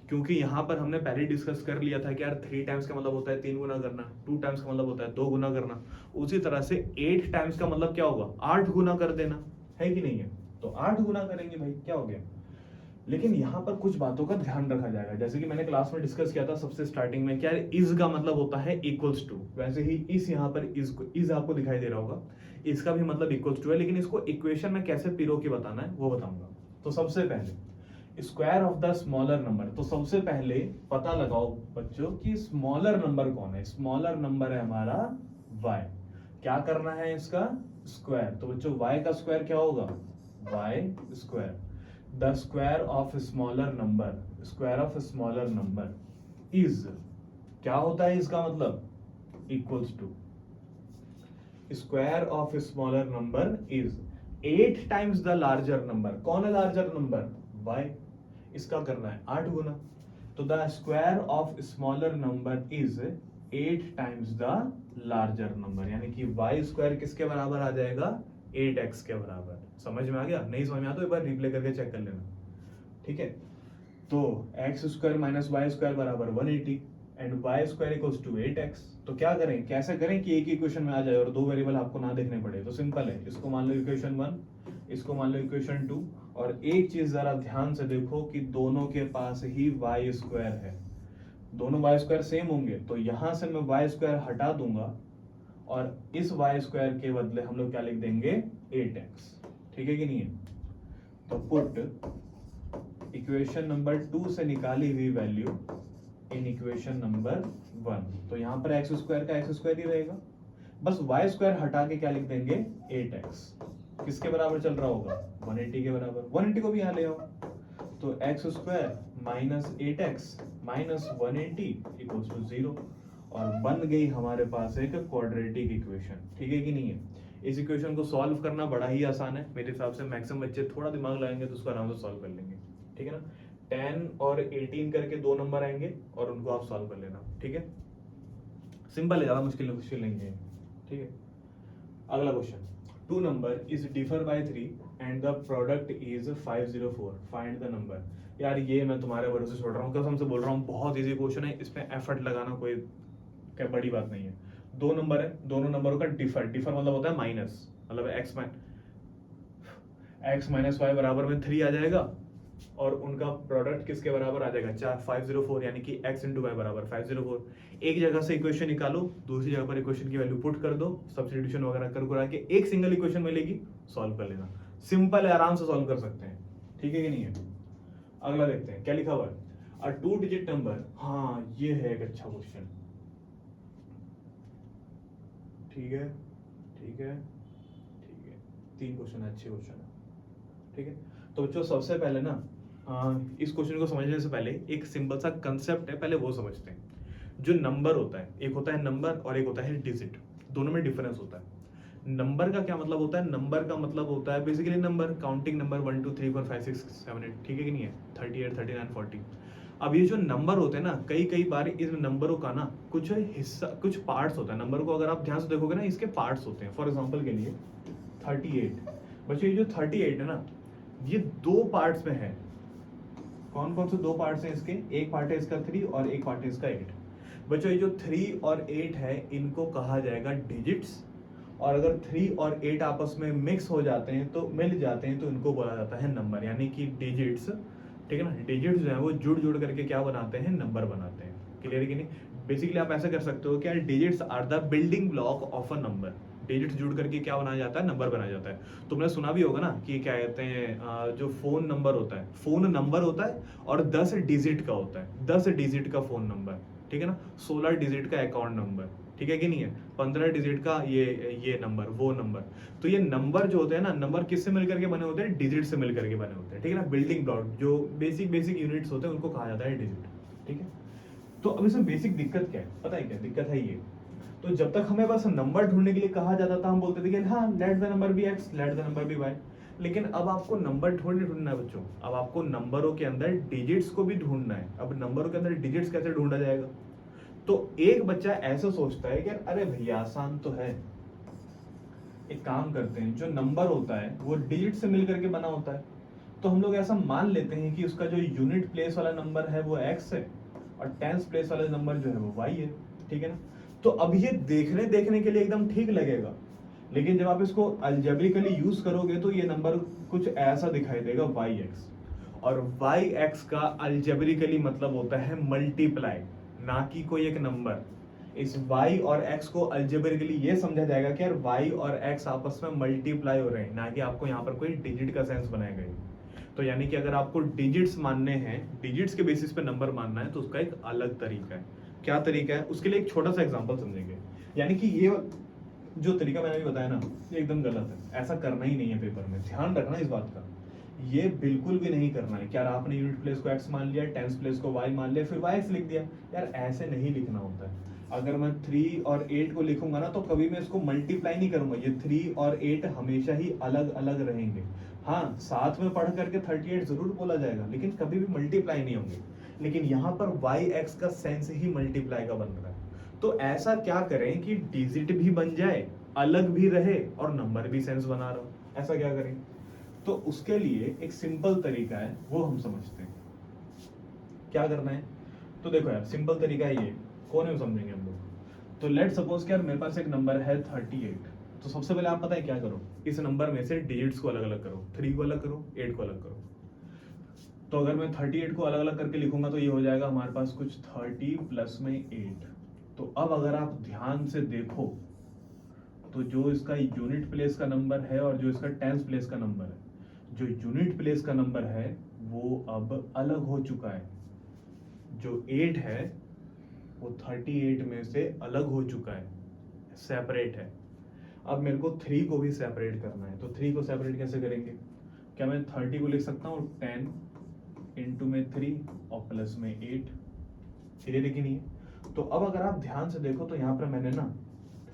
क्योंकि यहाँ पर हमने पहले डिस्कस कर लिया था कि यार 3 टाइम्स का मतलब होता है 3 गुना करना, 2 टाइम्स का मतलब होता है 2 गुना करना, उसी तरह से 8 टाइम्स का मतलब क्या होगा, 8 गुना कर देना, है कि नहीं है। तो 8 गुना करेंगे भाई, क्या हो गया। लेकिन यहाँ पर कुछ बातों का ध्यान रखा जाएगा, जैसे कि मैंने क्लास में डिस्कस किया था सबसे स्टार्टिंग में, क्या इज का मतलब होता है इक्वल्स टू, वैसे ही इस यहाँ पर इज आपको दिखाई दे रहा होगा, इसका भी मतलब इक्वल्स टू है, लेकिन इसको इक्वेशन में कैसे पिरो के बताना है वो बताऊंगा। तो सबसे पहले square of the smaller number, तो सबसे पहले पता लगाओ बच्चों कि स्मॉलर नंबर कौन है। स्मॉलर नंबर है हमारा y, क्या करना है इसका स्क्वायर, तो बच्चों y का स्क्वायर क्या होगा, y square. The square of smaller number, square of smaller number is, क्या होता है इसका मतलब, equals to, square of smaller number is 8 times the larger number. कौन है लार्जर नंबर, y, इसका करना है 8 गुना। तो the square of smaller number is 8 times the larger number, यानी कि y स्क्वायर किसके बराबर आ जाएगा, 8x के बराबर। समझ में आ गया, नहीं समझ में आया तो एक बार रिप्ले करके चेक कर लेना, ठीक है। तो x square minus y square बराबर 180 and y square equals to 8x। तो क्या करें, कैसे करें कि एक इक्वेशन में आ जाए और दो वेरिएबल आपको ना देखने पड़े। तो सिंपल है, इसको मान लो इक्वेशन 1, इसको मान लो इक्वेशन 2, और एक चीज जरा ध्यान से देखो कि दोनों के पास ही y स्क्वायर है, दोनों y स्क्वायर सेम होंगे, तो यहां से मैं y स्क्वायर हटा दूंगा और इस y स्क्वायर के बदले हम लोग क्या लिख देंगे, 8x, ठीक है कि नहीं है। तो पुट इक्वेशन नंबर 2 से निकाली हुई वैल्यू इन इक्वेशन नंबर 1, तो यहां पर x स्क्वायर का x स्क्वायर ही रहेगा, बस y स्क्वायर हटा के क्या लिख देंगे, 8x। किसके बराबर चल रहा होगा, 180 के बराबर। 180 को भी यहां ले आओ, तो x square minus 8x minus 180 equals to 0, और बन गई हमारे पास एक क्वाड्रेटिक इक्वेशन, ठीक है कि नहीं है। इस इक्वेशन को सॉल्व करना बड़ा ही आसान है मेरे हिसाब से, मैक्सिमम बच्चे थोड़ा दिमाग लगाएंगे तो उसको आराम से सॉल्व कर लेंगे, ठीक है ना। 10 और 18 करके दो नंबर आएंगे और उनको आप सॉल्व कर लेना, ठीक है। सिंपल है, ज्यादा मुश्किल नहीं है, ठीक है। अगला question, 2 number is differ by 3 and the product is 504, find the number. यार ये मैं तुम्हारे भरोसे छोड़ रहा हूँ, कसम से बोल रहा हूँ, बहुत इजी क्वेश्चन है, इसमें एफर्ट लगाना कोई क्या बड़ी बात नहीं है। दो नंबर है, दोनों नंबरों का डिफर मतलब होता है माइनस, मतलब x माइनस वाई बराबर में 3 आ जाएगा, और उनका प्रोडक्ट किसके बराबर आ जाएगा, 504, यानी कि x इंटू वाई बराबर 504। एक जगह से इक्वेशन निकालो, दूसरी जगह पर इक्वेशन की वैल्यू पुट कर दो, सब्स्टिट्यूशन वगैरह कर के एक सिंगल इक्वेशन मिलेगी, सॉल्व कर लेना। सिंपल है, आराम से सॉल्व कर सकते हैं, ठीक है कि नहीं है। अगला देखते हैं क्या लिखा हुआ है, अ 2 डिजिट नंबर। हाँ ये है एक अच्छा क्वेश्चन, ठीक है ठीक है ठीक है, 3 क्वेश्चन अच्छे क्वेश्चन है, ठीक है। तो बच्चों सबसे पहले ना इस क्वेश्चन को समझने से पहले एक सिंपल सा कंसेप्ट है, पहले वो समझते हैं। जो नंबर होता है, एक होता है नंबर और एक होता है डिजिट, दोनों में डिफरेंस होता है। नंबर का क्या मतलब होता है, नंबर का मतलब होता है बेसिकली नंबर, काउंटिंग नंबर 1 2 3 4 5 6 7 8, ठीक है कि नहीं है, 38 39 40। अब ये जो नंबर होते हैं ना, कई बार इन नंबरों का ना कुछ हिस्सा, कुछ पार्ट्स होता है नंबर को, अगर आप ध्यान से देखोगे ना, इसके पार्ट्स होते हैं। फॉर एग्जांपल के लिए 38, बच्चों ये जो 38 है ना, ये 2 पार्ट्स में है। कौन कौन से 2 पार्ट्स हैं इसके, एक पार्ट है इसका 3 और एक पार्ट है इसका 8। बच्चों ये जो 3 और 8 है, इनको कहा जाएगा डिजिट्स, और अगर 3 और 8 आपस में मिक्स हो जाते हैं, तो मिल जाते हैं, तो इनको बोला जाता है नंबर, यानी कि डिजिट्स, ठीक है ना। डिजिट्स जो है वो जुड़ करके क्या बनाते हैं, नंबर बनाते हैं। क्लियर कि नहीं। बेसिकली आप ऐसा कर सकते हो कि digits are the building block of a number, digits जुड़ करके क्या बनाया जाता है, नंबर बनाया जाता है। तुमने सुना भी होगा ना कि क्या कहते हैं, जो फोन नंबर होता है, फोन नंबर होता है और 10 डिजिट का होता है, 10 डिजिट का फोन नंबर, ठीक है ना, 16 डिजिट का अकाउंट नंबर, ठीक है कि नहीं है? 15 डिजिट का ये नंबर, वो नंबर। तो ये नंबर जो होते हैं ना, नंबर किससे मिलकर के बने होते हैं? डिजिट से मिलकर के बने होते हैं, ठीक है ना? बिल्डिंग ब्लॉक जो बेसिक यूनिट्स होते हैं उनको कहा जाता है डिजिट, ठीक है? तो अब इसमें बेसिक दिक्कत क्या है, पता है क्या दिक्कत है? ये तो जब तक हमें बस नंबर ढूंढने के लिए कहा जाता था, हम बोलते थे कि हाँ let the number be x, let the number be y. लेकिन अब आपको नंबर थोड़ी ढूंढना है बच्चों, अब आपको नंबरों के अंदर डिजिट्स को भी ढूंढना है। अब नंबरों के अंदर डिजिट्स कैसे ढूंढा जाएगा? तो एक बच्चा ऐसा सोचता है कि अरे भैया आसान तो है, एक काम करते हैं, जो नंबर होता है वो डिजिट से मिल करके बना होता है। तो हम लोग ऐसा मान लेते हैं कि उसका जो यूनिट प्लेस वाला नंबर है वो x है और टेंस प्लेस वाला नंबर जो है वो y है, ठीक है ना? तो अब ये देखने के लिए एकदम ठीक लगेगा, लेकिन जब आप इसको अलजेब्रिकली यूज करोगे तो ये नंबर कुछ ऐसा दिखाई देगा yx, और yx का अलजेब्रिकली मतलब होता है मल्टीप्लाई, ना कि कोई एक नंबर। इस y और x को अलजेब्रिकली ये समझा जाएगा कि यार y और x आपस में मल्टीप्लाई हो रहे हैं, ना कि आपको यहाँ पर कोई डिजिट का सेंस बनाया गया। तो यानी कि अगर आपको डिजिट्स मानने हैं, डिजिट्स के बेसिस पे नंबर मानना है, तो उसका एक अलग तरीका है। क्या तरीका है? उसके लिए एक छोटा सा एग्जांपल समझेंगे। यानी कि ये जो तरीका मैंने अभी बताया ना, ये एकदम गलत है, ऐसा करना ही नहीं है पेपर में, ध्यान रखना इस बात का। ये बिल्कुल भी नहीं करना है। क्या आपने यूनिट प्लेस को x मान लिया, टेंस प्लेस को y मान लिया, फिर yx लिख दिया? यार ऐसे नहीं लिखना होता है। अगर मैं 3 और 8 को लिखूंगा ना, तो कभी मैं इसको मल्टीप्लाई नहीं करूंगा। ये 3 और 8 हमेशा ही अलग अलग रहेंगे। हाँ, साथ में पढ़ करके 38 जरूर बोला जाएगा, लेकिन कभी भी मल्टीप्लाई नहीं होंगे। लेकिन यहाँ पर yx का सेंस ही मल्टीप्लाई का बन रहा है। तो ऐसा क्या करें कि डिजिट भी बन जाए, अलग भी रहे और नंबर भी सेंस बना रहा हो? ऐसा क्या करें? तो उसके लिए एक सिंपल तरीका है, वो हम समझते हैं। क्या करना है? तो देखो यार, सिंपल तरीका है ये, कौन है वो समझेंगे हम लोग। तो लेट सपोज कि यार मेरे पास एक नंबर है 38। तो सबसे पहले आप पता है क्या करो, इस नंबर में से डिजिट्स को अलग अलग करो, 3 को अलग करो, 8 को अलग करो। तो अगर मैं 38 को अलग अलग करके लिखूंगा तो ये हो जाएगा हमारे पास कुछ 30 प्लस में 8। तो अब अगर आप ध्यान से देखो, तो जो इसका यूनिट प्लेस का नंबर है और जो इसका टेंस प्लेस का नंबर है, जो यूनिट प्लेस का नंबर है वो अब अलग हो चुका है। जो 8 है वो 38 में से अलग हो चुका है, सेपरेट है। अब मेरे को 3 को भी सेपरेट करना है। तो 3 को सेपरेट कैसे करेंगे? क्या मैं 30 को लिख सकता हूँ 10 इंटू में 3 और प्लस में 8? क्लियर है कि नहीं? तो अब अगर आप ध्यान से देखो तो यहाँ पर मैंने ना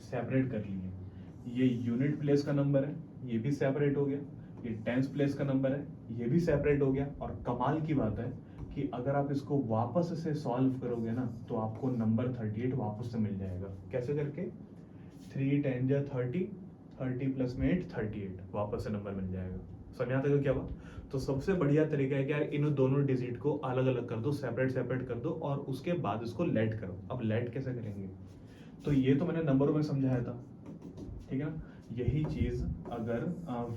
सेपरेट कर लिए। ये यूनिट प्लेस का नंबर है, ये भी सेपरेट हो गया। ये टेंस प्लेस का नंबर है, ये भी सेपरेट हो गया। और कमाल की बात है कि अगर आप इसको वापस से सॉल्व करोगे ना, तो आपको नंबर 38 वापस से मिल जाएगा। कैसे करके? 3 10 जा 30, 30 प्लस में 8 38, वापस से नंबर मिल जाएगा। समझ आता है क्या हुआ? तो सबसे बढ़िया तरीका है कि यार इन दोनों डिजिट को अलग अलग कर दो, सेपरेट कर दो, और उसके बाद इसको लेट करो। अब लेट कैसे करेंगे? तो ये तो मैंने नंबरों में समझाया था, ठीक है ना? यही चीज अगर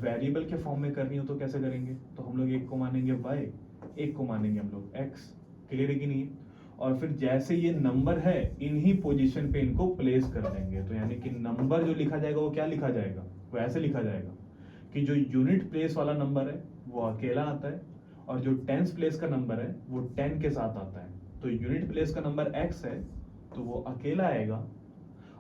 वेरिएबल के फॉर्म में करनी हो तो कैसे करेंगे? तो हम लोग एक को मानेंगे y, एक को मानेंगे हम लोग x। क्लियर है कि नहीं? और फिर जैसे ये नंबर है, इन्हीं पोजीशन पे इनको प्लेस कर देंगे। तो यानी कि नंबर जो लिखा जाएगा वो क्या लिखा जाएगा? वो ऐसे लिखा जाएगा कि जो यूनिट प्लेस वाला नंबर है वो अकेला आता है, और जो टेंस प्लेस का नंबर है वो 10 के साथ आता है। तो यूनिट प्लेस का नंबर x है तो वो अकेला आएगा,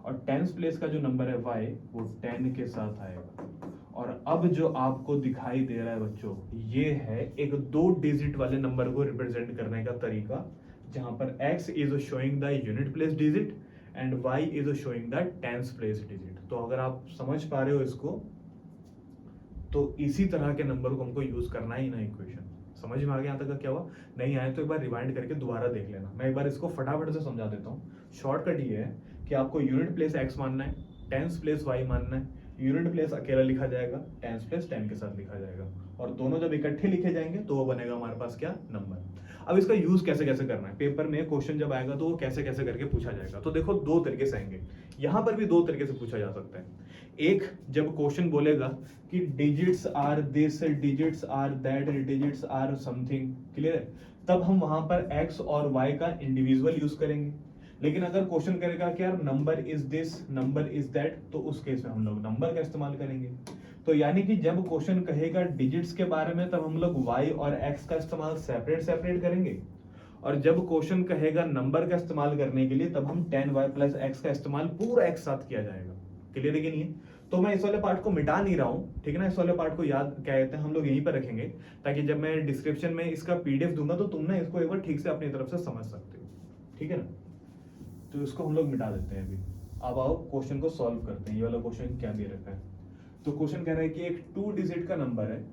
और टेंस प्लेस का जो नंबर है y वो 10 के साथ आएगा। और अब जो आपको दिखाई दे रहा है बच्चों, ये है एक 2 डिजिट वाले नंबर को रिप्रेजेंट करने का तरीका, जहां पर x is showing the unit place digit and y is showing the tens place digit. तो अगर आप समझ पा रहे हो इसको, तो इसी तरह के नंबर को हमको यूज करना ही ना इक्वेशन। समझ में आ गया यहाँ तक का क्या हुआ? नहीं आए तो एक बार रिवाइंड करके दोबारा देख लेना। मैं एक बार इसको फटाफट से समझा देता हूँ। शॉर्टकट ये है कि आपको यूनिट प्लेस x मानना है, टेंस प्लेस y मानना है। यूनिट प्लेस अकेला लिखा जाएगा, टेंस प्लेस 10 के साथ लिखा जाएगा, और दोनों जब इकट्ठे लिखे जाएंगे तो वो बनेगा हमारे पास क्या? नंबर। अब इसका यूज कैसे कैसे करना है, पेपर में क्वेश्चन जब आएगा तो वो कैसे कैसे करके पूछा जाएगा। तो देखो 2 तरीके से आएंगे, यहाँ पर भी 2 तरीके से पूछा जा सकता है। एक, जब क्वेश्चन बोलेगा कि digits are this, digits are that, digits are something, clear है, तब हम वहां पर x और y का इंडिविजुअल यूज करेंगे। लेकिन अगर क्वेश्चन करेगा कि यार number is this, number is that, तो उस केस में हम लोग नंबर का इस्तेमाल करेंगे। तो यानी कि जब क्वेश्चन कहेगा डिजिट्स के बारे में, तब हम लोग y और x का इस्तेमाल सेपरेट करेंगे, और जब क्वेश्चन कहेगा नंबर का इस्तेमाल करने के लिए, तब हम 10y प्लस एक्स का इस्तेमाल पूरा एक साथ किया जाएगा। क्लियर है कि नहीं है? तो मैं इस वाले पार्ट को मिटा नहीं रहा हूँ, ठीक है ना। इस वाले पार्ट को याद क्या कहते हैं हम लोग यहीं पर रखेंगे, ताकि जब मैं डिस्क्रिप्शन में इसका पीडीएफ दूंगा तो तुम ना इसको एक बार ठीक से अपनी तरफ से समझ सकते हो, ठीक है ना। तो इसको हम लोग मिटा देते हैं अभी। अब आओ क्वेश्चन को सॉल्व करते हैं। ये वाला क्वेश्चन क्या दे रखा है? तो क्वेश्चन कह रहा है कि एक 2 डिजिट का नंबर है,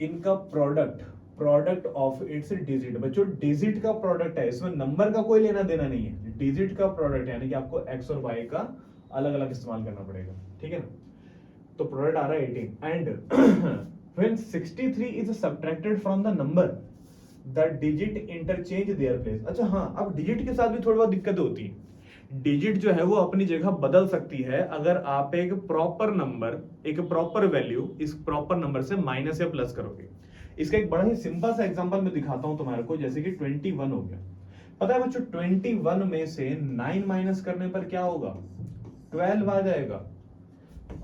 इनका प्रोडक्ट ऑफ इट्स डिजिट। बच्चों डिजिट का प्रोडक्ट है, इसमें नंबर का कोई लेना देना नहीं है, डिजिट का प्रोडक्ट, यानी कि आपको एक्स और वाई का अलग अलग इस्तेमाल करना पड़ेगा, ठीक है ना। तो प्रोडक्ट आ रहा है 18 and when 63 is subtracted from the number the digit interchange their place. अच्छा हाँ, अब डिजिट के साथ भी थोड़ी बहुत दिक्कत होती है। डिजिट जो है वो अपनी जगह बदल सकती है अगर आप एक प्रॉपर नंबर, एक प्रॉपर वैल्यू इस प्रॉपर नंबर से माइनस या प्लस करोगे। इसका एक बड़ा ही सिंपल सा एग्जांपल मैं दिखाता हूं तुम्हारे को, जैसे कि 21 हो गया। पता है बच्चों 21 में से 9 माइनस करने पर क्या होगा? 12 आ जाएगा।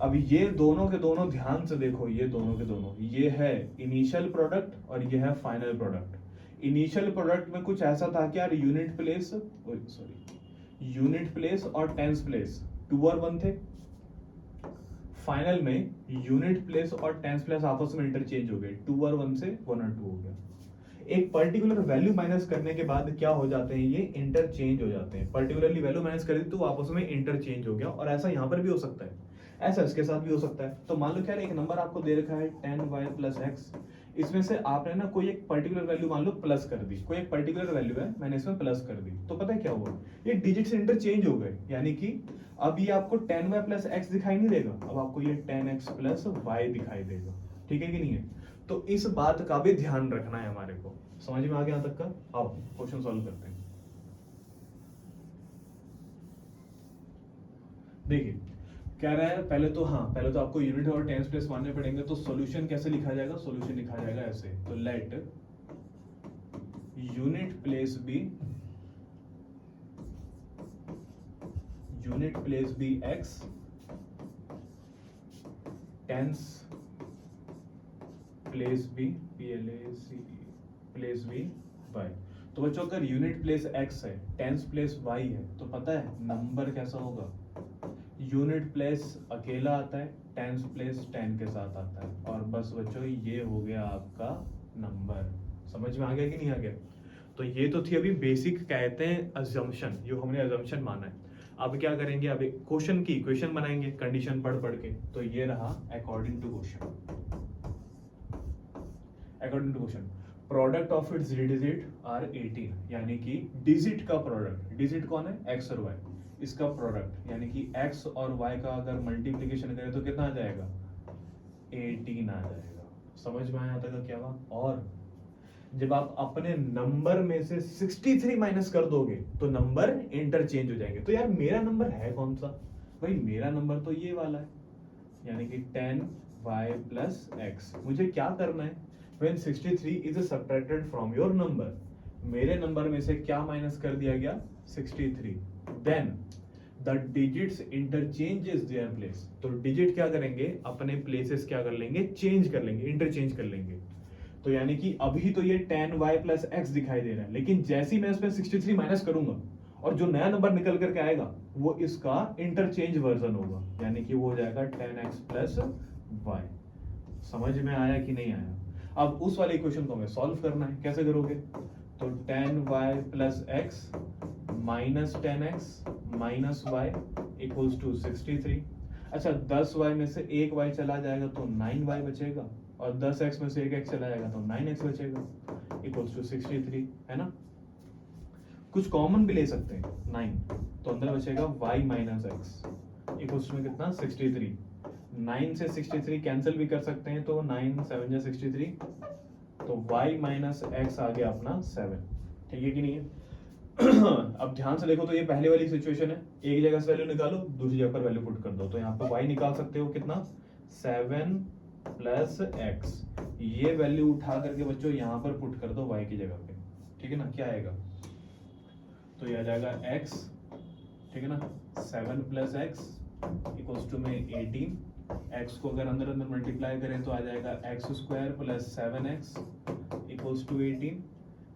अब ये दोनों के दोनों ध्यान से देखो, ये दोनों के दोनों, ये है इनिशियल प्रोडक्ट और ये है फाइनल प्रोडक्ट। इनिशियल प्रोडक्ट में कुछ ऐसा था कि यार यूनिट प्लेस और टेंस प्लेस 2 और 1 थे। फाइनल में यूनिट प्लेस और टेंस प्लेस आपस में इंटरचेंज हो गए, 2 और 1 से 1 और 2 हो गया। एक पर्टिकुलर वैल्यू माइनस करने के बाद क्या हो जाते हैं? ये इंटरचेंज हो जाते हैं। पर्टिकुलरली वैल्यू माइनस कर दी तो आपस में इंटरचेंज हो गया, और ऐसा यहाँ पर भी हो सकता है, ऐसा इसके साथ भी हो सकता है। तो मान लो क्या एक नंबर आपको दे रखा है 10y प्लस एक्स, इसमें से आपने ना कोई एक पर्टिकुलर वैल्यू मान लो प्लस कर दी, कोई एक पर्टिकुलर वैल्यू है मैंने इसमें प्लस कर दी, तो पता है क्या हुआ? ये डिजिट से इंटरचेंज हो गए, यानी कि अब ये आपको 10y प्लस एक्स दिखाई नहीं देगा, अब आपको ये 10x प्लस वाई दिखाई देगा, ठीक है कि नहीं है? तो इस बात का भी ध्यान रखना है हमारे को। समझ में आ गया यहाँ तक का? आओ क्वेश्चन सॉल्व करते हैं। देखिए क्या रहा है, पहले तो आपको यूनिट और टेंस प्लेस मानने पड़ेंगे। तो सॉल्यूशन कैसे लिखा जाएगा? सॉल्यूशन लिखा जाएगा ऐसे, तो let unit place be x, tens place be y. तो बच्चों अगर यूनिट प्लेस एक्स है, टेंस प्लेस वाई है, तो पता है नंबर कैसा होगा? यूनिट प्लेस अकेला आता है, टेंस प्लेस 10 के साथ आता है, और बस बच्चों ये हो गया आपका नंबर। समझ में आ गया कि नहीं आ गया? तो ये तो थी अभी बेसिक कहते हैं अजम्पशन, जो हमने अजम्पशन माना है। अब क्या करेंगे? अब क्वेश्चन की इक्वेशन बनाएंगे कंडीशन पढ़ के। तो ये रहा according to question product of its digit are 18, यानी कि डिजिट का प्रोडक्ट, डिजिट कौन है? एक्स और वाई, इसका प्रोडक्ट यानी कि x और y का अगर मल्टीप्लिकेशन करें तो कितना आ जाएगा? 18 आ जाएगा। समझ में आया तक क्या हुआ? और जब आप अपने नंबर में से 63 माइनस कर दोगे तो नंबर इंटरचेंज हो जाएंगे। तो यार मेरा नंबर है कौन सा? भाई मेरा नंबर तो ये वाला है, यानी कि 10y प्लस एक्स। मुझे क्या करना है? When 63 is subtracted from your number, मेरे नंबर में से क्या माइनस कर दिया गया? 63। Then the digits interchanges their place। तो डिजिट क्या करेंगे? अपने प्लेसेस क्या कर लेंगे? चेंज कर लेंगे, इंटरचेंज कर लेंगे। तो यानी कि अभी तो ये 10y प्लस एक्स दिखाई दे रहा है, लेकिन जैसे ही मैं इसमें 63 माइनस करूंगा और जो नया नंबर निकल करके आएगा वो इसका इंटरचेंज वर्जन होगा, यानी कि वो हो जाएगा 10x प्लस वाई। समझ में आया कि नहीं आया? अब उस वाले इक्वेशन को हमें सॉल्व करना है। कैसे करोगे? तो 10y plus x minus 10x minus y equals to 63। अच्छा 10y में से एक y चला जाएगा तो 9y बचेगा, और 10x में से एक x चला जाएगा तो 9x बचेगा इक्वल्स टू 63, है ना। कुछ कॉमन भी ले सकते हैं 9, तो अंदर बचेगा y minus x equals to कितना? 63। 9 से 63 कैंसिल भी कर सकते हैं, तो 9 7 जा 63, तो y माइनस एक्स आ गया अपना 7, ठीक है कि नहीं है? अब ध्यान से देखो, तो ये पहले वाली सिचुएशन है, एक जगह से वैल्यू निकालो, दूसरी जगह पर वैल्यू पुट कर दो। तो यहाँ पे y निकाल सकते हो कितना? 7 प्लस एक्स। ये वैल्यू उठा करके बच्चों यहाँ पर पुट कर दो y की जगह पे, ठीक है ना। क्या आएगा? तो ये आ जाएगा x, ठीक है ना। 7 प्लस एक्स इक्वल्स टू में 18। x को अगर अंदर अंदर मल्टीप्लाई करें तो आ जाएगा x square plus 7x equals to 18।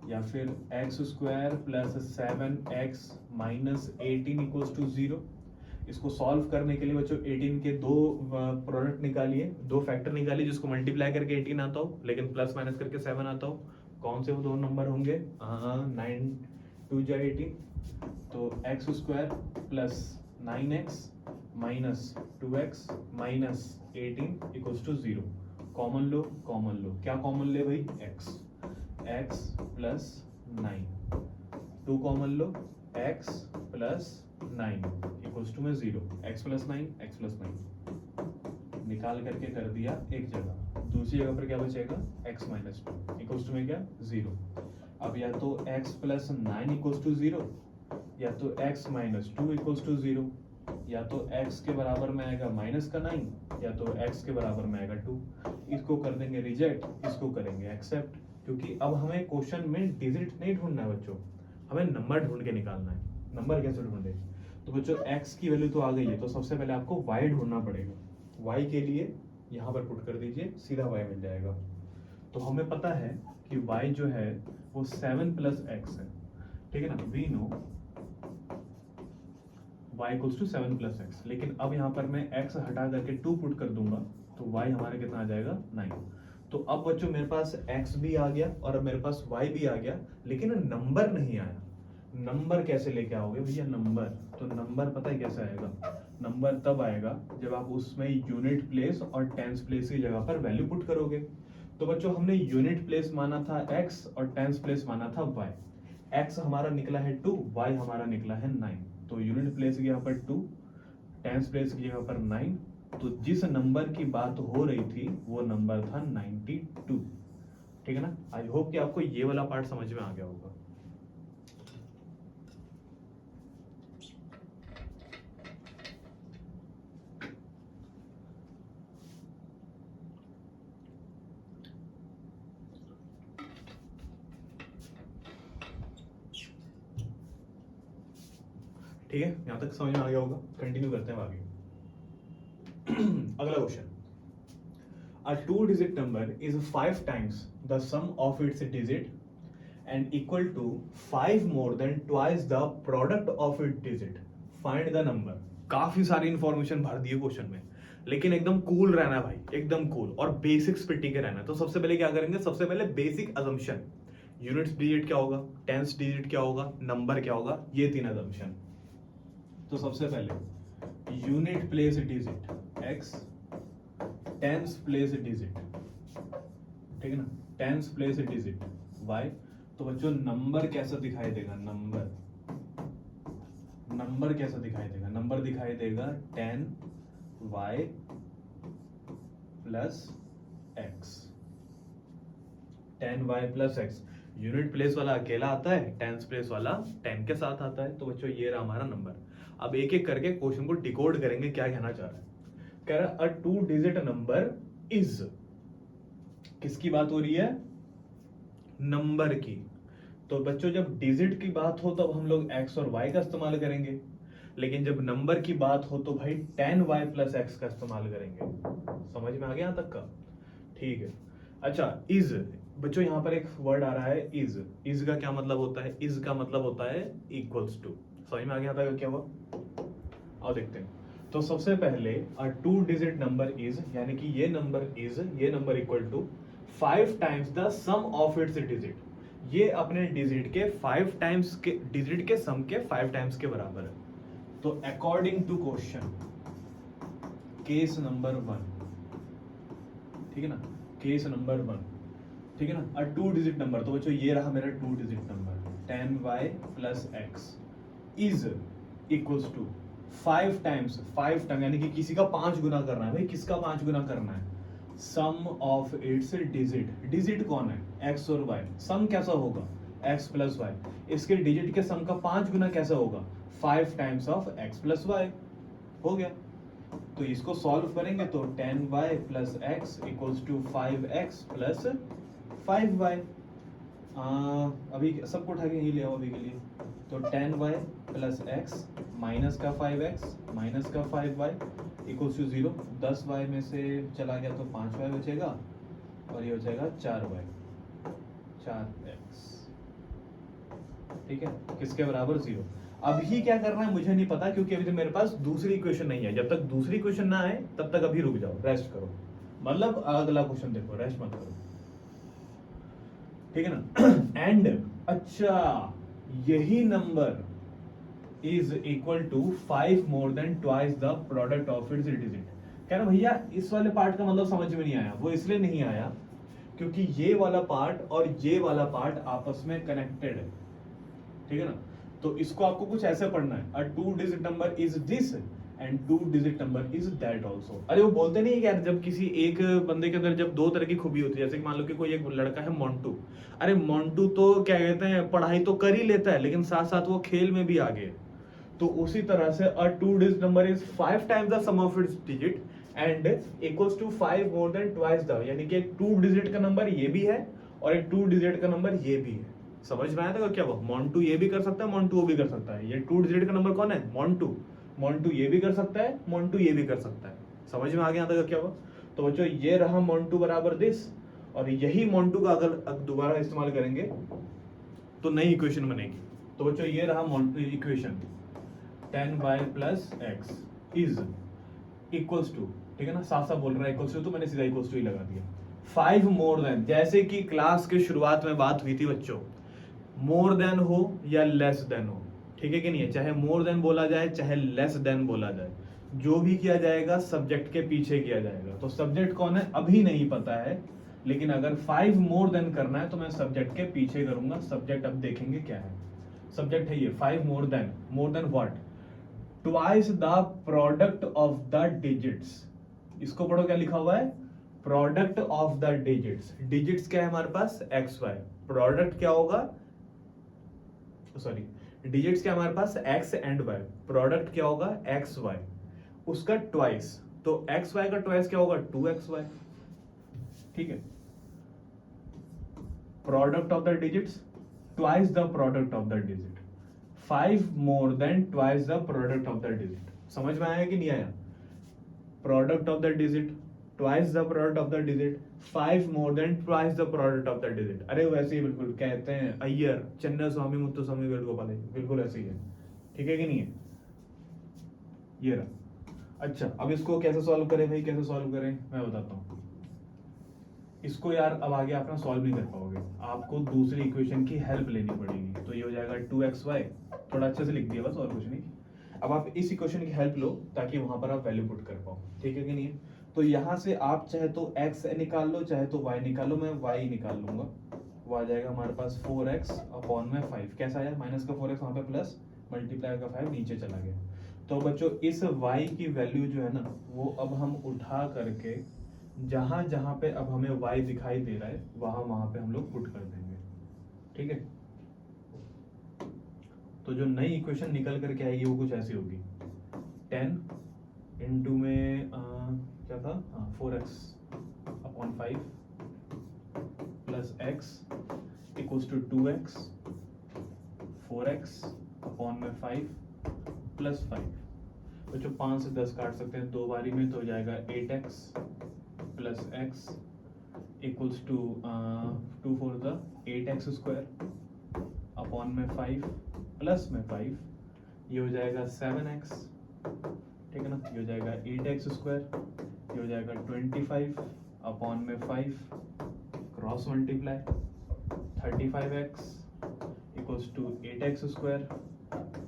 या फिर x square plus 7x minus 18 equals to 0। इसको सॉल्व करने के लिए बच्चों 18 के दो प्रोडक्ट निकालिए, दो फैक्टर निकालिए जिसको मल्टीप्लाई करके 18 आता हो लेकिन प्लस माइनस करके 7 आता हो। कौन से वो दो नंबर होंगे? 9 2 जा 18, तो x square plus 9x minus 2x minus 18 equals to 0। Common लो, कॉमन लो, क्या कॉमन ले भाई? x प्लस 9, 2 कॉमन लो, x प्लस 9 इक्वल्स टू में 0, x प्लस 9 निकाल करके कर दिया एक जगह, दूसरी जगह पर क्या बचेगा? x माइनस 2 इक्वल्स टू में क्या? 0। अब या तो x प्लस 9 इक्वल्स टू 0 या तो x माइनस 2 इक्वल्स टू 0, या तो x के बराबर में आएगा माइनस का 9 या तो x के बराबर में आएगा 2। इसको कर देंगे रिजेक्ट, इसको करेंगे एक्सेप्ट, क्योंकि अब हमें क्वेश्चन में डिजिट नहीं ढूंढना है बच्चों, हमें नंबर ढूंढ के निकालना है। नंबर कैसे ढूंढे? तो बच्चों x की वैल्यू तो आ गई है, तो सबसे पहले आपको y ढूंढना पड़ेगा। y के लिए यहाँ पर पुट कर दीजिए, सीधा y मिल जाएगा। तो हमें पता है कि y जो है वो 7 प्लस x है, ठीक है ना? We know y equals to 7 plus x, लेकिन अब यहाँ पर मैं x हटा करके 2 पुट कर दूंगा तो y हमारा कितना आ जाएगा? 9। तो अब बच्चों मेरे पास x भी आ गया और अब मेरे पास y भी आ गया, लेकिन नंबर नहीं आया। नंबर कैसे लेके आओगे भैया? नंबर तो नंबर पता है कैसे आएगा? नंबर तब आएगा जब आप उसमें यूनिट प्लेस और टेंस प्लेस की जगह पर वैल्यू पुट करोगे। तो बच्चों हमने यूनिट प्लेस माना था x और टेंस प्लेस माना था y। x हमारा निकला है 2, y हमारा निकला है 9। तो यूनिट प्लेस की जगह पर 2, टेंस प्लेस की जगह पर 9। तो जिस नंबर की बात हो रही थी वो नंबर था 92, ठीक है ना? आई होप कि आपको ये वाला पार्ट समझ में आ गया होगा। ठीक है, यहां तक समझ में आ गया होगा। कंटिन्यू करते हैं आगे। अगला question, a two digit number is 5 times the sum of its digit and equal to 5 more than twice the product of its digit, find the number। काफी सारी इंफॉर्मेशन भर दी है क्वेश्चन में, लेकिन एकदम कूल रहना है भाई, एकदम कूल और बेसिक्स पे टिके रहना है। तो सबसे पहले क्या करेंगे? सबसे पहले बेसिक अजम्पशन, यूनिट्स डिजिट क्या होगा, टेंस डिजिट क्या होगा, नंबर क्या होगा, ये 3 अजम्पशन। तो सबसे पहले unit place digit x, tens place digit, ठीक है ना? Tens place digit y। तो बच्चों नंबर कैसा दिखाई देगा? नंबर कैसा दिखाई देगा? नंबर दिखाई देगा 10y plus x, 10y plus x। Unit place वाला अकेला आता है, टेंस प्लेस वाला 10 के साथ आता है। तो बच्चों ये रहा हमारा नंबर। अब एक एक करके क्वेश्चन को डिकोड करेंगे, क्या कहना चाह रहा है। कह रहा अ 2 डिजिट नंबर इज, किसकी बात हो रही है? नंबर की। तो बच्चों जब डिजिट की बात हो तब हम लोग x और y का इस्तेमाल करेंगे, लेकिन जब नंबर की बात हो तो भाई 10y प्लस x का इस्तेमाल करेंगे। समझ में आ गया यहां तक का? ठीक है। अच्छा, इज बच्चों यहाँ पर एक वर्ड आ रहा है इज। इज का क्या मतलब होता है? इज का मतलब होता है इक्वल्स टू। समझ में आ गया था क्या हुआ? आओ देखते हैं। तो सबसे पहले अ 2 डिजिट नंबर इज, यानी कि ये नंबर इज, ये number equal to 5 times the sum of its digit. ये अपने डिजिट के 5 टाइम्स के, डिजिट के सम के 5 टाइम्स के बराबर है। तो according to question, case number 1, ठीक है ना? केस नंबर 1, ठीक है ना? अ 2 डिजिट नंबर, तो बच्चों ये रहा मेरा 2 digit number 10y plus x is equals to 5 times, 5 time यानी कि किसी का 5 गुना करना है भाई। किसका 5 गुना करना है? Sum of its digit. Digit कौन है? x और y। सम कैसा होगा? x plus y। इसके डिजिट के सम का 5 गुना कैसा होगा? 5 times of x plus y। हो गया। तो इसको सॉल्व करेंगे तो 10y plus x equals to 5x plus 5y। अभी सबको उठा के यही ले आओ अभी के लिए। तो 10y प्लस x माइनस का 5x माइनस का 5y इक्वल्स टू 0। 10y में से चला गया तो 5y बचेगा और ये हो जाएगा 4y, 4x। ठीक है, किसके बराबर 0। अभी क्या करना है मुझे नहीं पता, क्योंकि अभी तो मेरे पास दूसरी इक्वेशन नहीं है। जब तक दूसरी इक्वेशन ना आए तब तक अभी रुक जाओ, रेस्ट करो, मतलब अगला क्वेश्चन देखो, रेस्ट मत करो, ठीक है ना। एंड अच्छा, यही number is equal to 5 more than twice the product of its digit. कह रहा भैया इस वाले पार्ट का मतलब समझ में नहीं आया। वो इसलिए नहीं आया क्योंकि ये वाला पार्ट और ये वाला पार्ट आपस में कनेक्टेड है, ठीक है ना। तो इसको आपको कुछ ऐसे पढ़ना है, अ 2 digit number is this and 2 digit number is that also. अरे वो बोलते नहीं है यार, जब किसी एक बंदे के अंदर जब दो तरह की खूबी होती है, जैसे कि मान लो कि कोई एक लड़का है मोंटू, अरे मोंटू तो क्या कहते हैं, पढ़ाई तो कर ही लेता है लेकिन साथ साथ वो खेल में भी आगे है। तो उसी तरह से a 2 digit number is 5 times the sum of its digit and equals to 5 more than twice the, यानी कि एक 2 डिजिट का नंबर ये भी है और एक 2 डिजिट का नंबर ये भी है। समझ में आया था क्या? वो मोंटू ये भी कर सकता है, मोंटू वो भी कर सकता है। ये 2 डिजिट का नंबर कौन है? मोंटू। मोंटू ये भी कर सकता है, मोंटू ये भी कर सकता है। समझ में आ गया था क्या हुआ? तो बच्चों ये रहा मोंटू बराबर दिस, और यही मोंटू का अगर दोबारा इस्तेमाल करेंगे तो नई इक्वेशन बनेगी। तो बच्चों ये रहा मोंटू equation, 10y plus x is equals two, ठीक है ना, साफ साफ बोल रहा है इक्वल्स टू, तो मैंने सीधा इक्वल्स टू ही लगा दिया। 5 मोर देन, जैसे कि क्लास के शुरुआत में बात हुई थी बच्चों, मोर देन हो या लेस देन हो, ठीक है कि नहीं है। चाहे मोर देन बोला जाए चाहे लेस देन बोला जाए, जो भी किया जाएगा सब्जेक्ट के पीछे किया जाएगा। तो सब्जेक्ट कौन है अभी नहीं पता है, लेकिन अगर 5 मोर देन करना है तो मैं सब्जेक्ट के पीछे करूंगा। सब्जेक्ट अब देखेंगे क्या है। सब्जेक्ट है ये 5 more then what, twice the product of the digits. इसको पढ़ो क्या लिखा हुआ है, product of the digits. Digits क्या है हमारे पास, एक्स वाई। प्रोडक्ट क्या होगा, सॉरी डिजिट्स क्या हमारे पास, एक्स एंड वाई। प्रोडक्ट क्या होगा, एक्स वाई, उसका ट्वाइस। तो एक्स वाई का ट्वाइस क्या होगा, 2xy, ठीक है। Product of the digits twice the product of the digit, 5 more than twice the product of the digit. समझ में आया कि नहीं आया? Product of the digit twice the product of the digit, 5 more than twice the product of the digit. अरे वैसे ही बिल्कुल कहते हैं अय्यर चन्ना स्वामी मुत्तुस्वामी वेणुगोपाल, बिल्कुल ऐसे ही है, ठीक है कि नहीं है। ये रहा। अच्छा अब इसको कैसे सॉल्व करें भाई, कैसे सॉल्व करें मैं बताता हूँ। इसको यार अब आगे आप ना सॉल्व नहीं कर पाओगे, आपको दूसरी इक्वेशन की हेल्प लेनी पड़ेगी। तो ये हो जाएगा 2xy, थोड़ा अच्छे से लिख दिया बस, और कुछ नहीं। अब आप इस इक्वेशन की हेल्प लो ताकि वहां पर आप वैल्यू पुट कर पाओ, ठीक है कि नहीं है। तो यहाँ से आप चाहे तो x निकाल लो चाहे तो y निकाल लो, मैं y निकाल लूंगा। वो आ जाएगा हमारे पास 4x अपॉन में 5, कैसा आया, माइनस का 4x वहां पे प्लस, मल्टीप्लाई का 5 नीचे चला गया। तो बच्चों इस y की वैल्यू जो है ना वो अब हम उठा करके जहां जहां पे अब हमें y दिखाई दे रहा है वहां पे हम लोग पुट कर देंगे, ठीक है। तो जो नई इक्वेशन निकल करके आएगी वो कुछ ऐसी होगी, 10 इंटू में क्या था, 4x upon 5 plus x equals to 2x, 4x upon में 5 प्लस 5। बच्चों 5 से 10 काट सकते हैं दो बारी में, तो हो जाएगा 8x plus x equals to 2 4 the 8x square upon में 5 प्लस में 5, ये हो जाएगा 7x, ठीक है ना। ये हो जाएगा 8x स्क्वायर, ये हो जाएगा 25 अपॉन में 5 cross multiply 35x equals to 8x square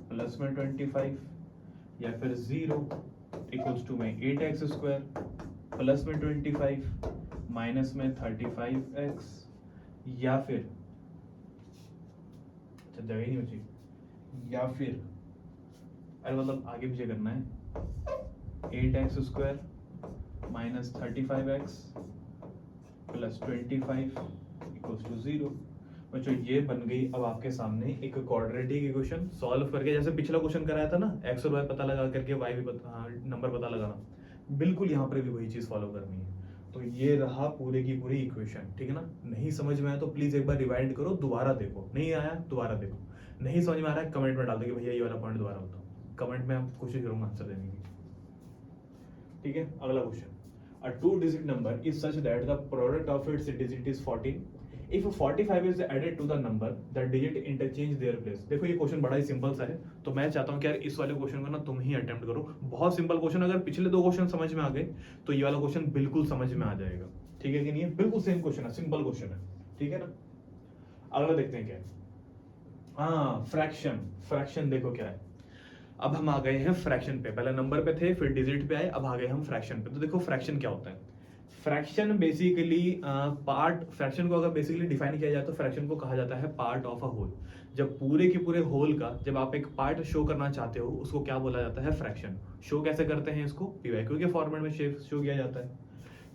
plus में 25, या फिर 0 इक्वल्स टू में 8x स्क्वायर प्लस में 25 माइनस में 35x, या फिर अच्छा जगह ही नहीं बची, या फिर अरे मतलब आगे पीछे करना है, 8x square minus 35x plus 25 equals to 0। बच्चों ये बन गई अब आपके सामने एक क्वाड्रेटिक इक्वेशन सॉल्व करके, जैसे पिछला क्वेश्चन कराया था ना, x और y पता लगा करके y भी नंबर पता लगाना, बिल्कुल यहाँ पर भी वही चीज फॉलो करनी है। तो ये रहा पूरे की पूरी इक्वेशन, ठीक है ना। नहीं समझ में आया तो प्लीज एक बार रिवाइंड करो, दोबारा देखो, नहीं आया दोबारा देखो, नहीं समझ में आ रहा है कमेंट में डाल दो कि भैया ये वाला पॉइंट दोबारा बताओ, कमेंट में आप कोशिश करूंगा आंसर देने की, ठीक है। अगला question, a 2 digit number is such that the product of its digit is 14 if 45 is added to the number the digit interchange their place. देखो ये क्वेश्चन बड़ा ही सिंपल सा है, तो मैं चाहता हूँ कि यार इस वाले क्वेश्चन को ना तुम ही अटेम्प्ट करो। बहुत सिंपल क्वेश्चन, अगर पिछले दो क्वेश्चन समझ में आ गए तो ये वाला क्वेश्चन बिल्कुल समझ में आ जाएगा। ठीक है कि नहीं है? बिल्कुल सेम क्वेश्चन है, सिंपल क्वेश्चन है। ठीक है ना? अगला देखते हैं क्या है। हाँ, फ्रैक्शन। फ्रैक्शन देखो क्या है। अब हम आ गए हैं फ्रैक्शन पे, पहले नंबर पे थे फिर डिजिट पे आए, अब आ गए हम फ्रैक्शन पे। तो देखो फ्रैक्शन क्या होता है। फ्रैक्शन बेसिकली पार्ट, फ्रैक्शन को अगर बेसिकली डिफाइन किया जाए तो फ्रैक्शन को कहा जाता है पार्ट ऑफ अ होल। जब पूरे के पूरे होल का जब आप एक पार्ट शो करना चाहते हो उसको क्या बोला जाता है? फ्रैक्शन। शो कैसे करते हैं इसको? पीवाईक्यू के फॉर्मेट में शो किया जाता है।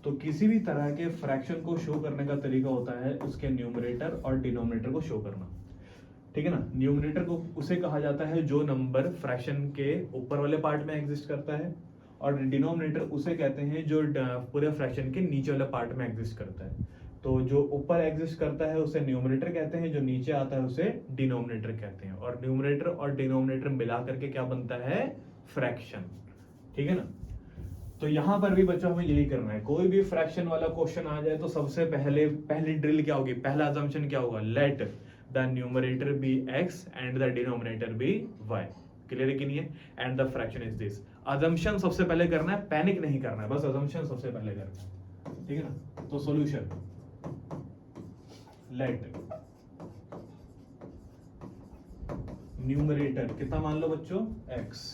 तो किसी भी तरह के फ्रैक्शन को शो करने का तरीका होता है उसके न्यूमरेटर और डिनोमिनेटर को शो करना। ठीक है ना? न्यूमरेटर को उसे कहा जाता है जो नंबर फ्रैक्शन के ऊपर वाले पार्ट में एग्जिस्ट करता है, और डिनोमिनेटर उसे कहते हैं जो पूरे फ्रैक्शन के नीचे वाले पार्ट में एग्जिस्ट करता है। तो जो ऊपर एग्जिस्ट करता है उसे न्यूमरेटर कहते हैं, जो नीचे आता है उसे डिनोमिनेटर कहते हैं। और न्यूमरेटर और डिनोमिनेटर मिला करके क्या बनता है? फ्रैक्शन। ठीक है ना? तो यहां पर भी बच्चों हमें यही करना है। कोई भी फ्रैक्शन वाला क्वेश्चन आ जाए तो सबसे पहली ड्रिल क्या होगी? पहला अजम्पशन क्या होगा? Let the numerator be x and the denominator be y। Clear है कि नहीं है? And the fraction is this. Assumption सबसे पहले करना है, पैनिक नहीं करना है, बस अजम्पशन सबसे पहले करना है। ठीक है ना? तो सॉल्यूशन लेट न्यूमरेटर कितना मान लो बच्चों? x,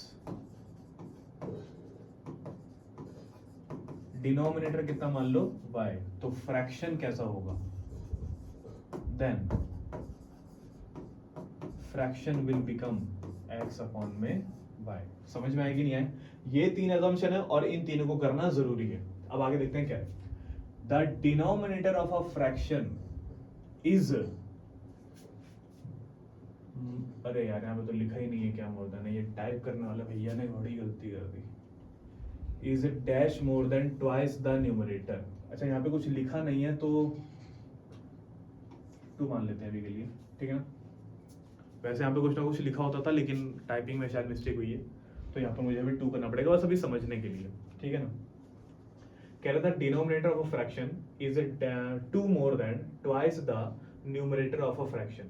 डिनोमिनेटर कितना मान लो? y। तो फ्रैक्शन कैसा होगा? Then fraction will become x upon में y। समझ में आएगी नहीं आए? ये तीन assumption है और इन तीनों को करना जरूरी है। अब आगे देखते हैं क्या है। The denominator of a fraction is, अरे यार यहाँ पे तो लिखा ही नहीं है क्या बोलता है ना, ये टाइप करने वाला भैया ने बड़ी गलती कर दी। Is dash more than twice the numerator. अच्छा यहाँ पे कुछ लिखा नहीं है तो 2 मान लेते हैं अभी के लिए। ठीक है ना? वैसे यहाँ पे कुछ ना कुछ लिखा होता था लेकिन टाइपिंग में शायद मिस्टेक हुई है, तो यहाँ पर मुझे अभी 2 करना पड़ेगा बस अभी समझने के लिए। ठीक है ना? कह रहा था denominator of a fraction is 2 more than twice the numerator of a fraction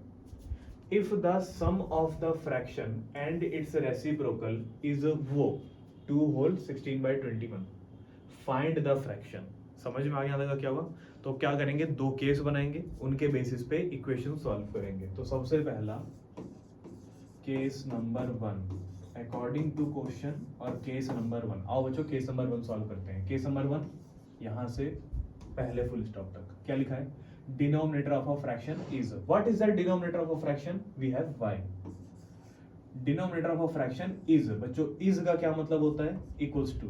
if the sum of the fraction and its reciprocal is वो 2 होल 16/21। Find the fraction. समझ में आ गया क्या हुआ? तो क्या करेंगे? 2 केस बनाएंगे, उनके बेसिस पे इक्वेशन सॉल्व करेंगे। तो सबसे पहला case number 1 according to question, और केस नंबर 1। आओ बच्चों केस नंबर 1 सॉल्व करते हैं। केस नंबर 1 यहां से पहले फुल स्टॉप तक क्या लिखा है? Denominator of a fraction is, what is the denominator of a fraction? We have y। Denominator of a fraction is, बच्चों इज का क्या मतलब होता है? Equals to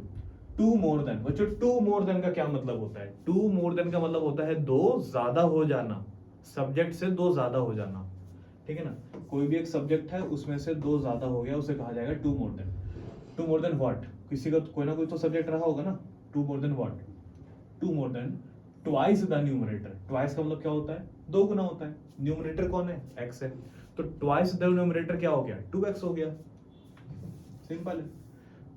2 more than. बच्चों 2 मोर देन का क्या मतलब होता है? 2 मोर देन का मतलब होता है 2 ज्यादा हो जाना, सब्जेक्ट से 2 ज्यादा हो जाना। ठीक है ना? कोई भी एक सब्जेक्ट है उसमें से 2 ज्यादा हो गया उसे कहा जाएगा 2 more then. 2 more then what? किसी का कोई ना कोई तो सब्जेक्ट रहा होगा ना। 2 more then what? 2 more than twice the numerator. Twice का मतलब क्या होता है? 2 गुना होता है। न्यूमरेटर कौन है? x है। तो ट्वाइस द न्यूमरेटर क्या हो गया? 2x हो गया। सिंपल है।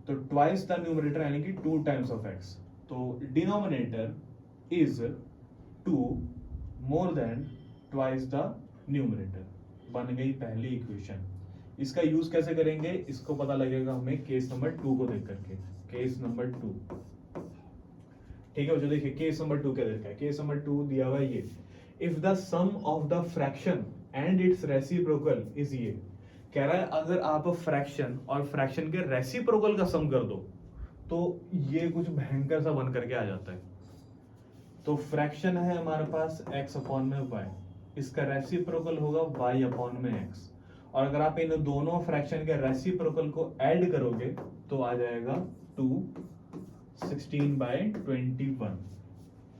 तो ट्वाइस द न्यूमरेटर यानी कि 2 टाइम्स ऑफ x। तो denominator is 2 more than twice the numerator. बन गई पहली इक्वेशन। इसका यूज कैसे करेंगे इसको पता लगेगा हमें केस नंबर 2 को देख करके। केस नंबर 2, ठीक है? जो देखिए केस नंबर 2 क्या देखा है? केस नंबर 2 दिया हुआ ये, if the sum of the fraction and its reciprocal is ये। कह रहा है अगर आप फ्रैक्शन और फ्रैक्शन के रेसिप्रोकल का सम कर दो तो ये कुछ भयंकर सा बन करके आ जाता है। तो फ्रैक्शन है हमारे पास x अपॉन में y, इसका रेसिप्रोकल होगा y अपॉन में x। और अगर आप इन दोनों फ्रैक्शन के रेसिप्रोकल को ऐड करोगे तो आ जाएगा 2 16/21।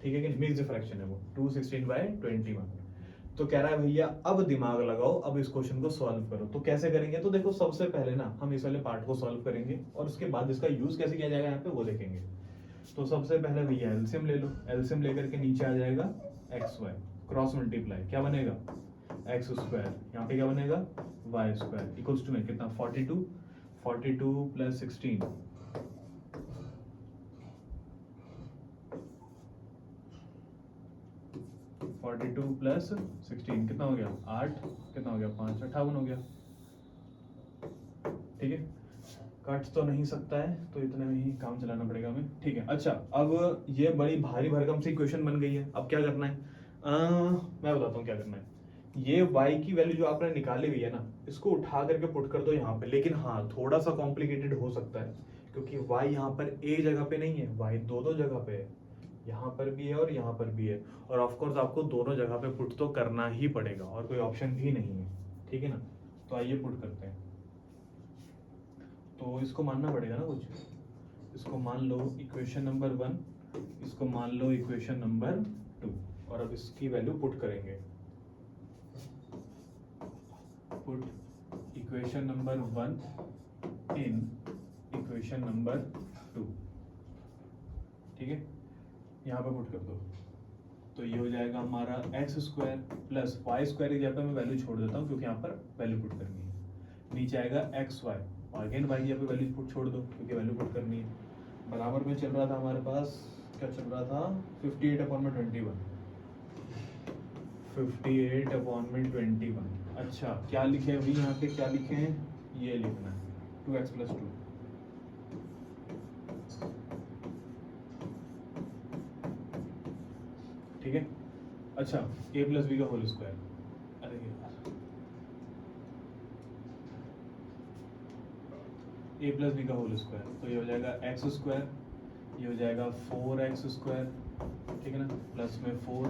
ठीक है कि मिक्स्ड फ्रैक्शन है वो 2 16/21। तो कह रहा है भैया अब दिमाग लगाओ, अब इस क्वेश्चन को सॉल्व करो। तो कैसे करेंगे? तो देखो सबसे पहले ना हम इस वाले पार्ट को सॉल्व करेंगे और उसके बाद इसका यूज कैसे किया जाएगा यहाँ पे वो देखेंगे। तो सबसे पहले भैया एलसीएम ले लो। एलसीएम लेकर के नीचे आ जाएगा एक्स वाई, क्रॉस मल्टीप्लाई क्या बनेगा? एक्स स्क्वायर, यहाँ पे क्या बनेगा? वाई स्क्वायर इक्वल्स टू में कितना? 42 प्लस 16 42 42 प्लस 16 कितना हो गया 8, कितना हो गया 5, 58 हो गया। ठीक है, कट तो नहीं सकता है तो इतने में ही काम चलाना पड़ेगा हमें। ठीक है, अच्छा अब ये बड़ी भारी भरकम सी इक्वेशन बन गई है। अब क्या करना है, मैं बताता हूँ क्या करना है। ये y की वैल्यू जो आपने निकाली हुई है ना, इसको उठा करके पुट कर दो यहाँ पे। लेकिन हाँ, थोड़ा सा कॉम्प्लिकेटेड हो सकता है क्योंकि y यहाँ पर एक जगह पे नहीं है, y दो जगह पे है, यहाँ पर भी है और यहाँ पर भी है। और ऑफ कोर्स आपको दोनों जगह पे पुट तो करना ही पड़ेगा और कोई ऑप्शन भी नहीं है। ठीक है ना, तो आइए पुट करते हैं। तो इसको मानना पड़ेगा ना कुछ, इसको मान लो इक्वेशन नंबर 1, इसको मान लो इक्वेशन नंबर 2, और अब इसकी वैल्यू पुट करेंगे। Put equation number 1 in equation number 2। ठीक है, यहाँ पे पुट कर दो तो ये हो जाएगा हमारा x square plus y square की जगह पे मैं वैल्यू छोड़ देता हूँ क्योंकि यहाँ पर वैल्यू पुट करनी है। नीचे आएगा एक्स वाई, और अगेन वाई की जगह पे वैल्यू पुट छोड़ दो क्योंकि वैल्यू पुट करनी है। बराबर में चल रहा था हमारे पास, क्या चल रहा था, 58/21, 58/21। अच्छा, क्या लिखे हैं अभी यहाँ पे, क्या लिखे हैं, ये लिखना है 2x + 2। ठीक है, अच्छा a + b का होल स्क्वायर, अरे यार a + b का होल स्क्वायर, तो ये हो जाएगा x स्क्वायर, ये हो जाएगा 4x²। ठीक है ना, प्लस में 4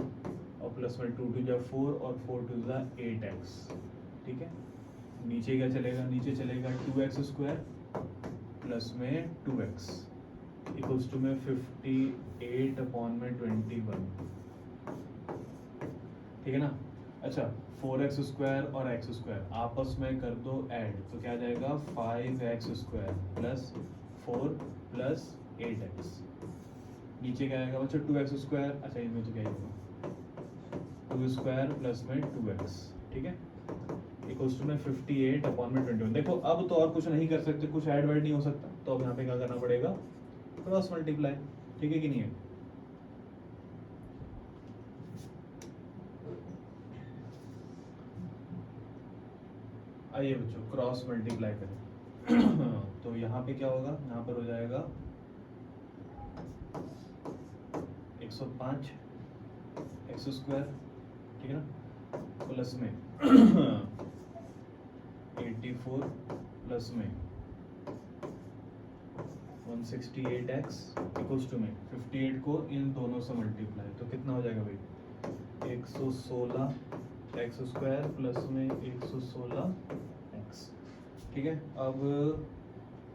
और प्लस में 2 × 4 और 4 × 8x। ठीक है, नीचे क्या चलेगा, नीचे चलेगा 2x² प्लस में 2x इक्वल्स टू में 58/21। ठीक है ना, अच्छा 4x² और x² आपस में कर दो ऐड, तो क्या आ जाएगा 5x² प्लस 4 प्लस 8x। नीचे क्या आएगा बच्चों 2x², अच्छा इसमें तो क्या होगा 2² प्लस में 2x। ठीक है, इक्वल्स टू में 58/21। देखो अब तो और कुछ नहीं कर सकते, कुछ ऐड वर्ड नहीं हो सकता, तो अब यहाँ पे क्या करना पड़ेगा, क्रॉस मल्टीप्लाई। ठीक है कि नहीं है, आइए बच्चों क्रॉस मल्टीप्लाई करें। तो यहाँ पे क्या होगा, यहाँ पर हो जाएगा 105 x²। ठीक है ना, प्लस में 84 प्लस में 168x इक्वल्स टू में 58 को इन दोनों से मल्टीप्लाई, तो कितना हो जाएगा भाई 116 x² प्लस में 116x। ठीक है, अब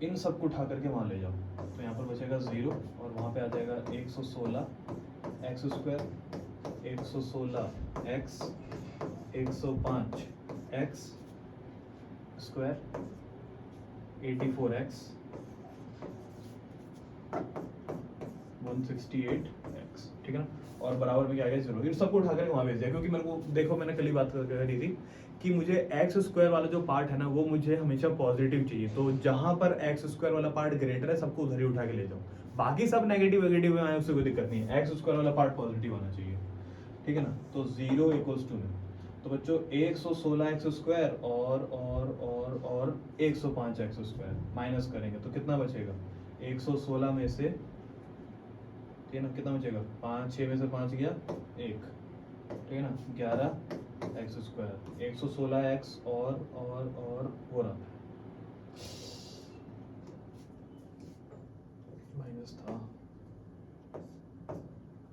इन सबको उठा करके वहाँ ले जाओ, तो यहाँ पर बचेगा 0 और वहाँ पे आ जाएगा 116 x², 116x, 105 x², 84x, 168x। ठीक है ना, और बराबर में क्या आएगा 0। इन सबको उठा करके वहाँ भेज दिया क्योंकि मेरे को देखो, मैंने कल ही बात करी थी कि मुझे x² वाला जो पार्ट है ना वो मुझे हमेशा पॉजिटिव चाहिए। तो जहां पर x² वाला पार्ट ग्रेटर है सबको उधर ही उठा के ले जाओ, बाकी सब नेगेटिव वेगेटिव में आए उससे कोई दिक्कत नहीं है, x² वाला पार्ट पॉजिटिव होना चाहिए। ठीक है ना, तो 0 इक्वल्स टू में, तो बच्चों 116x² और 105x² माइनस करेंगे तो कितना बचेगा 116 में से, ठीक है ना, कितना बचेगा 5, 6 में से 5 गया 1। ठीक है ना, 11x², 116x और हो रहा माइनस था।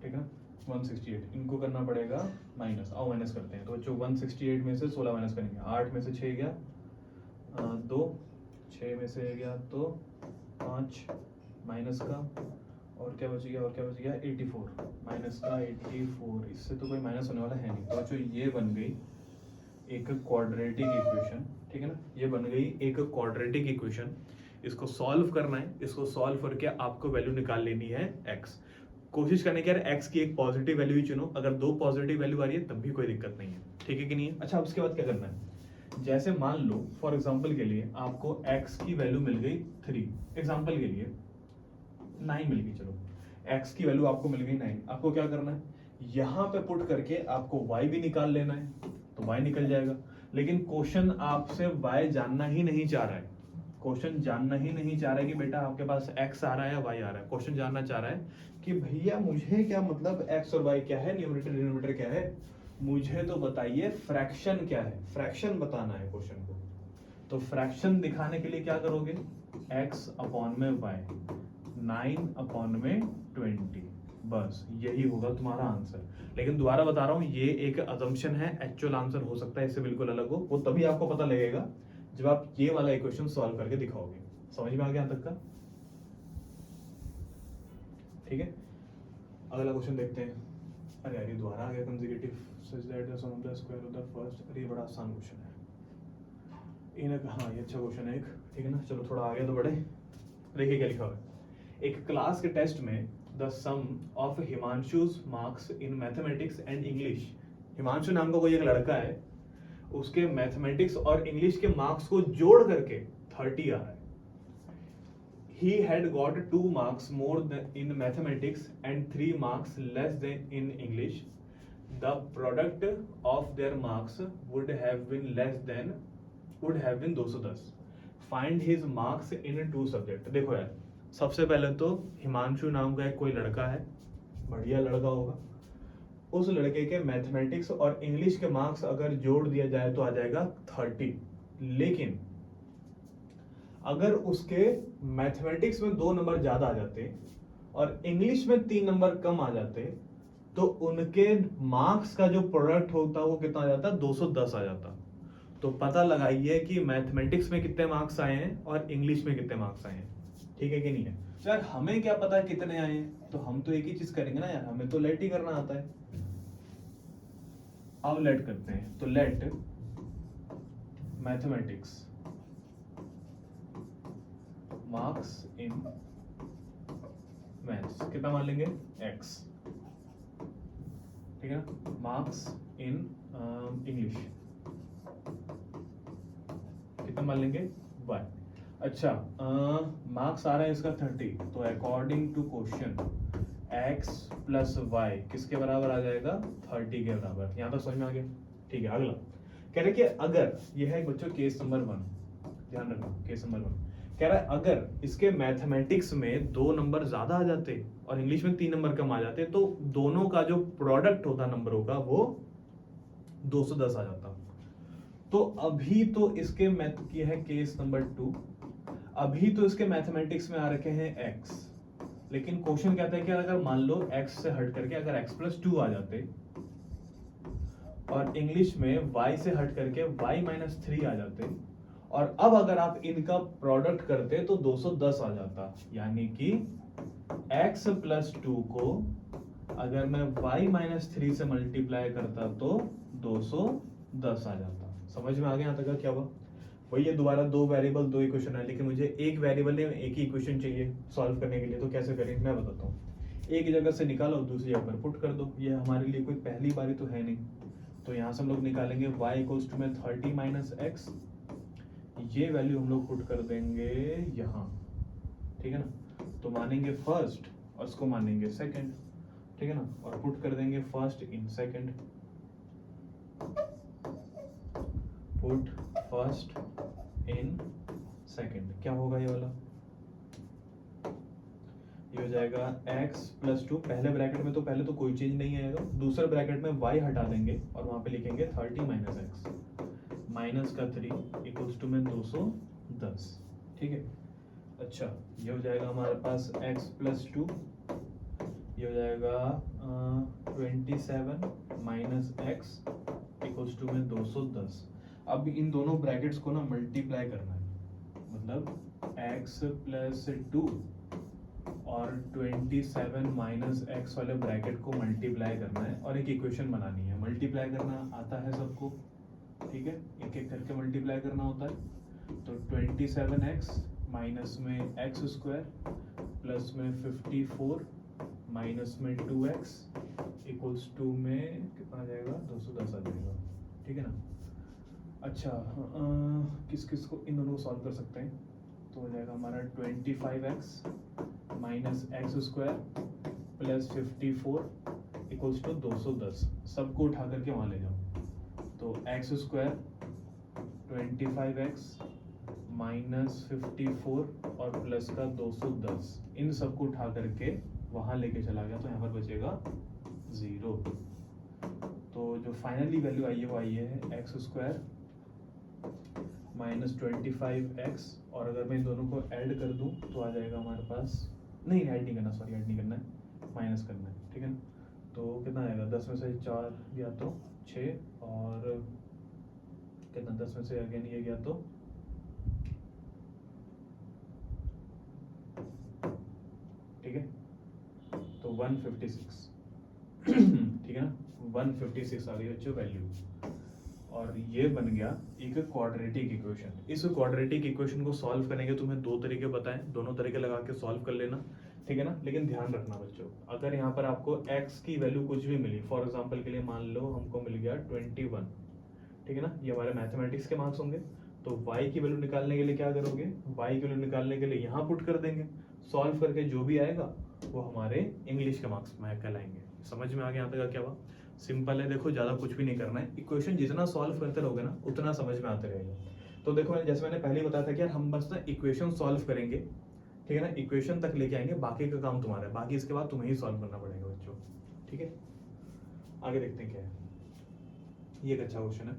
ठीक है ना, 168 इनको करना पड़ेगा माइनस, आओ माइनस करते हैं। तो बच्चों 168 में से 16 माइनस करेंगे, 8 में से 6 गया 2, 6 में से गया तो 5 माइनस का, और क्या बच गया 84 माइनस का 84। इससे तो कोई माइनस होने वाला है नहीं, तो बच्चों ये बन गई एक क्वाड्रेटिक इक्वेशन। ठीक है ना, ये बन गई एक क्वाड्रेटिक इक्वेशन। इसको सॉल्व करना है, इसको सॉल्व करके आपको वैल्यू निकाल लेनी है x। कोशिश करने की यार x की एक पॉजिटिव वैल्यू ही चुनो, अगर 2 पॉजिटिव वैल्यू आ रही है तब भी कोई दिक्कत नहीं है। ठीक है कि नहीं है, अच्छा अब उसके बाद क्या करना है, जैसे मान लो फॉर एग्जाम्पल के लिए आपको x की वैल्यू मिल गई 3, एग्जाम्पल के लिए 9 मिल गई, चलो x की वैल्यू आपको मिल गई 9, आपको क्या करना है, यहाँ पे पुट करके आपको y भी निकाल लेना है, तो y निकल जाएगा। लेकिन क्वेश्चन आपसे y जानना ही नहीं चाह रहा है, क्वेश्चन जानना ही नहीं चाह रहा है कि बेटा आपके पास x आ रहा है या y आ रहा है। क्वेश्चन जानना चाह रहा है कि भैया मुझे क्या मतलब x और y क्या है, न्यूमरेटर डिनोमिनेटर क्या है, मुझे तो बताइए फ्रैक्शन क्या है, फ्रैक्शन बताना है क्वेश्चन को। तो फ्रैक्शन दिखाने के लिए क्या करोगे, x अपॉन में y, 9 अपॉन में 20, बस यही होगा तुम्हारा आंसर। लेकिन दोबारा बता रहा हूं, ये एक अजम्पशन है, एक्चुअल आंसर हो सकता है इससे बिल्कुल अलग हो, वो तभी आपको पता लगेगा जब आप ये वाला इक्वेशन सॉल्व करके दिखाओगे। समझ में आ गया यहां तक का? ठीक है, अगला क्वेश्चन देखते हैं। अरे यार ये दोबारा आ गया, consecutive such that the sum of the square of the first. अरे ये बड़ा आसान क्वेश्चन है इन, हाँ ये अच्छा क्वेश्चन है एक, ठीक है ना। चलो थोड़ा आगे तो बढ़े। देखिए क्या लिखा हुआ है, एक क्लास के टेस्ट में the sum of Himanshu's marks in mathematics and English. Himanshu नाम का कोई एक लड़का है, उसके मैथमेटिक्स और इंग्लिश के मार्क्स को जोड़ करके 30 आ रहा है। He had got 2 marks more than in mathematics and 3 marks less than in English. The product of their marks would have been 210. Find his marks in 2 subject। देखो यार, सबसे पहले तो हिमांशु नाम का एक कोई लड़का है, बढ़िया लड़का होगा, उस लड़के के मैथमेटिक्स और इंग्लिश के मार्क्स अगर जोड़ दिया जाए तो आ जाएगा 30। लेकिन अगर उसके मैथमेटिक्स में 2 नंबर ज्यादा आ जाते और इंग्लिश में 3 नंबर कम आ जाते, तो उनके मार्क्स का जो प्रोडक्ट होता वो कितना आ जाता, 210 आ जाता। तो पता लगाइए कि मैथमेटिक्स में कितने मार्क्स आए हैं और इंग्लिश में कितने मार्क्स आए हैं, ठीक है कि नहीं है। तो यार हमें क्या पता कितने आए हैं, तो हम तो एक ही चीज करेंगे ना यार, हमें तो लेट ही करना आता है। अब लेट करते हैं, तो let mathematics marks in maths कितना मान लेंगे, x, ठीक है ना। मार्क्स इन इंग्लिश कितना मान लेंगे, y। अच्छा, मार्क्स आ रहा है इसका 30, तो according to question x plus y किसके बराबर आ जाएगा, 30 के बराबर। यहां तक समझ में आ गया, ठीक है। अगला कह रहे कि अगर यह है बच्चों केस नंबर 1, ध्यान रखना केस नंबर 1 कह रहा है अगर इसके मैथमेटिक्स में 2 नंबर ज्यादा आ जाते और इंग्लिश में 3 नंबर कम आ जाते, तो दोनों का जो प्रोडक्ट होता नंबरों का वो 210 आ जाता। तो अभी तो इसके मैथ की है केस नंबर 2, अभी तो इसके मैथमेटिक्स में आ रखे हैं x, लेकिन क्वेश्चन कहता है कि अगर मान लो x से हट करके अगर x प्लस 2 आ जाते और इंग्लिश में y से हट करके y माइनस 3 आ जाते, और अब अगर आप इनका प्रोडक्ट करते तो 210 आ जाता। यानी कि x प्लस 2 को अगर मैं y माइनस 3 से मल्टीप्लाई करता तो 210 आ जाता। समझ में आ गया यहाँ तक क्या हुआ। वही ये दोबारा 2 वेरिएबल 2 इक्वेशन है, लेकिन मुझे एक वेरिएबल में एक ही इक्वेशन चाहिए सॉल्व करने के लिए। तो कैसे करें मैं बताता हूँ, एक जगह से निकालो दूसरी जगह पर पुट कर दो। ये हमारे लिए कोई पहली बारी तो है नहीं, तो यहाँ से हम लोग निकालेंगे y इक्वल्स टू में 30 माइनस एक्स, ये वैल्यू हम लोग पुट कर देंगे यहाँ, ठीक है ना। तो मानेंगे फर्स्ट और इसको मानेंगे सेकंड, ठीक है ना, और पुट कर देंगे first in second, put first in second. क्या होगा ये वाला, ये हो जाएगा x प्लस 2, पहले ब्रैकेट में तो पहले तो कोई चेंज नहीं आएगा, दूसरे ब्रैकेट में y हटा देंगे और वहां पे लिखेंगे 30 माइनस एक्स, माइनस का 3 इक्वल्स टू में 210, ठीक है। अच्छा ये हो जाएगा हमारे पास x प्लस 2, ये हो जाएगा 27 माइनस एक्स इक्वल्स टू में 210। अब इन दोनों ब्रैकेट्स को ना मल्टीप्लाई करना है, मतलब x प्लस 2 और 27 माइनस एक्स वाले ब्रैकेट को मल्टीप्लाई करना है और एक इक्वेशन बनानी है। मल्टीप्लाई करना आता है सबको, ठीक है, एक एक करके मल्टीप्लाई करना होता है। तो 27x माइनस में एक्स स्क्वायर प्लस में 54 माइनस में 2x इक्वल्स टू में कितना आ जाएगा, 210 आ जाएगा, ठीक है ना। अच्छा किस किस को इन दोनों को सॉल्व कर सकते हैं, तो हो जाएगा हमारा 25x minus x square plus 54 equals to 210, सबको उठा करके वहाँ ले जाओ, तो एक्स स्क्वायर 25x माइनस 54 और प्लस का 210, इन सबको उठा करके वहाँ लेके चला गया, तो यहाँ पर बचेगा 0। तो जो फाइनली वैल्यू आई है वो आई है एक्स स्क्वायर माइनस 25x, और अगर मैं इन दोनों को ऐड कर दूं तो आ जाएगा हमारे पास, नहीं ऐड नहीं करना, सॉरी ऐड नहीं करना है, माइनस करना है, ठीक है ना। तो कितना आएगा, 10 में से 4 गया तो 6, और कितना 10 में से अगेन ये गया तो ठीक है, तो 156 ठीक है ना, 156 आ गई बच्चों वैल्यू, और ये बन गया एक क्वाड्रेटिक इक्वेशन। इस क्वाड्रेटिक इक्वेशन को सॉल्व करने के तुम्हें दो तरीके बताएं, दोनों तरीके लगा के सॉल्व कर लेना, ठीक है ना। लेकिन ध्यान रखना बच्चों, अगर यहाँ पर आपको x की वैल्यू कुछ भी मिली, फॉर एग्जांपल के लिए मान लो हमको मिल गया 21, ठीक है ना, ये हमारे मैथमेटिक्स के मार्क्स होंगे, तो y की वैल्यू निकालने के लिए क्या करोगे, y की वैल्यू निकालने के लिए यहाँ पुट कर देंगे, सॉल्व करके जो भी आएगा वो हमारे इंग्लिश के मार्क्स में कहलाएंगे। समझ में आ गया यहाँ तक क्या हुआ, सिंपल है, देखो ज़्यादा कुछ भी नहीं करना है, इक्वेशन जितना सॉल्व करते रहोगे ना उतना समझ में आते रहेगा। तो देखो जैसे मैंने पहले बताया था कि यार हम बस ना इक्वेशन सॉल्व करेंगे, ठीक है ना, इक्वेशन तक लेके आएंगे, बाकी का काम तुम्हारा है, बाकी इसके बाद तुम्हें ही सॉल्व करना पड़ेगा बच्चों, ठीक है। आगे देखते हैं क्या है, ये एक अच्छा क्वेश्चन है।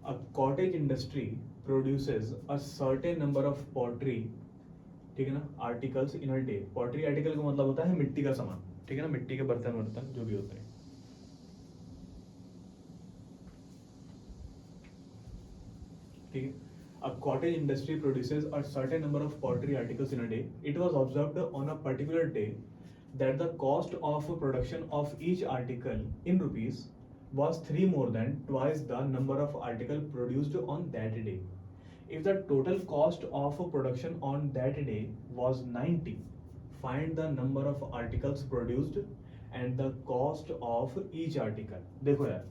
A cottage industry produces a certain number of pottery, ठीक है ना, articles in a day. Pottery article का मतलब होता है मिट्टी का सामान, ठीक है ना, मिट्टी के बर्तन वर्तन जो भी होते हैं, ठीक है। A cottage industry produces a certain number of pottery articles in a day. It was observed on a particular day that the cost of production of each article in rupees was 3 more than twice the number of article produced on that day. If the total cost of production on that day was 90, find the number of articles produced and the cost of each article. देखो यार,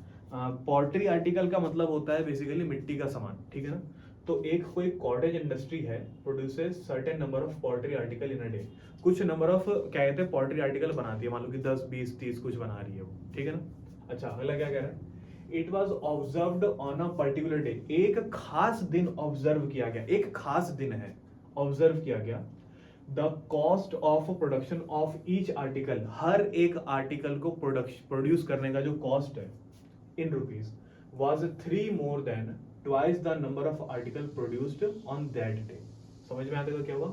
pottery article का मतलब होता है basically मिट्टी का सामान, ठीक है ना। तो एक कोई कॉटेज इंडस्ट्री है, produces certain number of pottery article in a day, कुछ नंबर ऑफ क्या कहते हैं पॉटरी आर्टिकल बनाती है, मान लो कि 10 20 30 कुछ बना रही है वो, ठीक है ना। अच्छा अगला क्या कह रहा है, it was observed on a particular day, एक खास दिन ऑब्जर्व किया गया, एक खास दिन है ऑब्जर्व किया गया। The cost of production of each article, हर एक आर्टिकल को प्रोड्यूस करने का जो कॉस्ट है in rupees was 3 more than twice the number of article produced on that day. समझ में आता है क्या हुआ,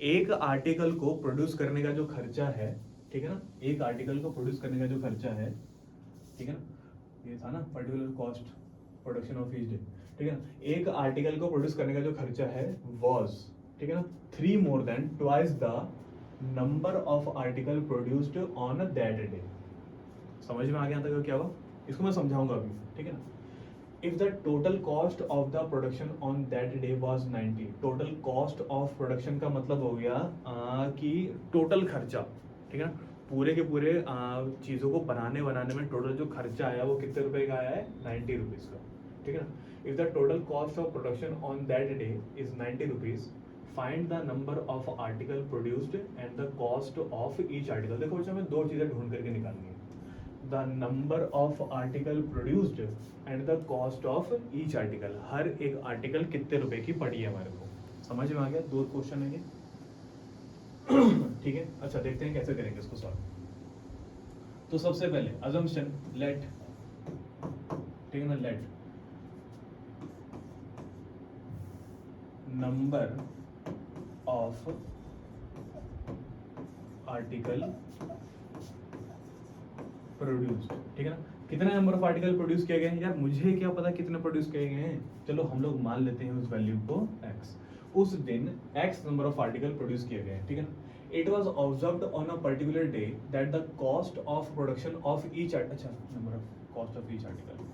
एक आर्टिकल को प्रोड्यूस करने का जो खर्चा है, ठीक है ना, एक आर्टिकल को प्रोड्यूस करने का जो खर्चा है, ठीक है ना, ये था ना particular cost production of each day, ठीक है ना, एक आर्टिकल को प्रोड्यूस करने का जो खर्चा है was, ठीक है ना, 3 more than twice the number of article produced on that day. समझ में आ गया था क्या हुआ, इसको मैं समझाऊंगा अभी, ठीक है ना। If the total cost of the production on that day was 90, total cost of production का मतलब हो गया कि टोटल खर्चा, ठीक है ना, पूरे के पूरे चीज़ों को बनाने में टोटल जो खर्चा आया वो कितने रुपए का आया है, 90 रुपीज़ का, ठीक है ना। If the total cost of production on that day is 90 rupees, find the number of article produced and the cost of each article. देखो बच्चों हमें दो चीज़ें ढूंढ करके निकालनी है, the number of article produced and the cost of each article, हर एक आर्टिकल कितने रुपए की पड़ी है हमारे को, समझ में आ गया, दो क्वेश्चन है ये ठीक है। अच्छा देखते हैं कैसे करेंगे इसको सॉल्व। तो सबसे पहले assumption let, ठीक है ना, let number of article produced, ठीक है ना, कितने नंबर ऑफ आर्टिकल प्रोड्यूस किए गए हैं, यार मुझे क्या पता कितने प्रोड्यूस किए गए हैं, चलो हम लोग मान लेते हैं उस वैल्यू को x, उस दिन x number of article produce किए गए हैं, ठीक है ना। It was observed on a particular day that the cost of production of each, अच्छा number of cost of each article,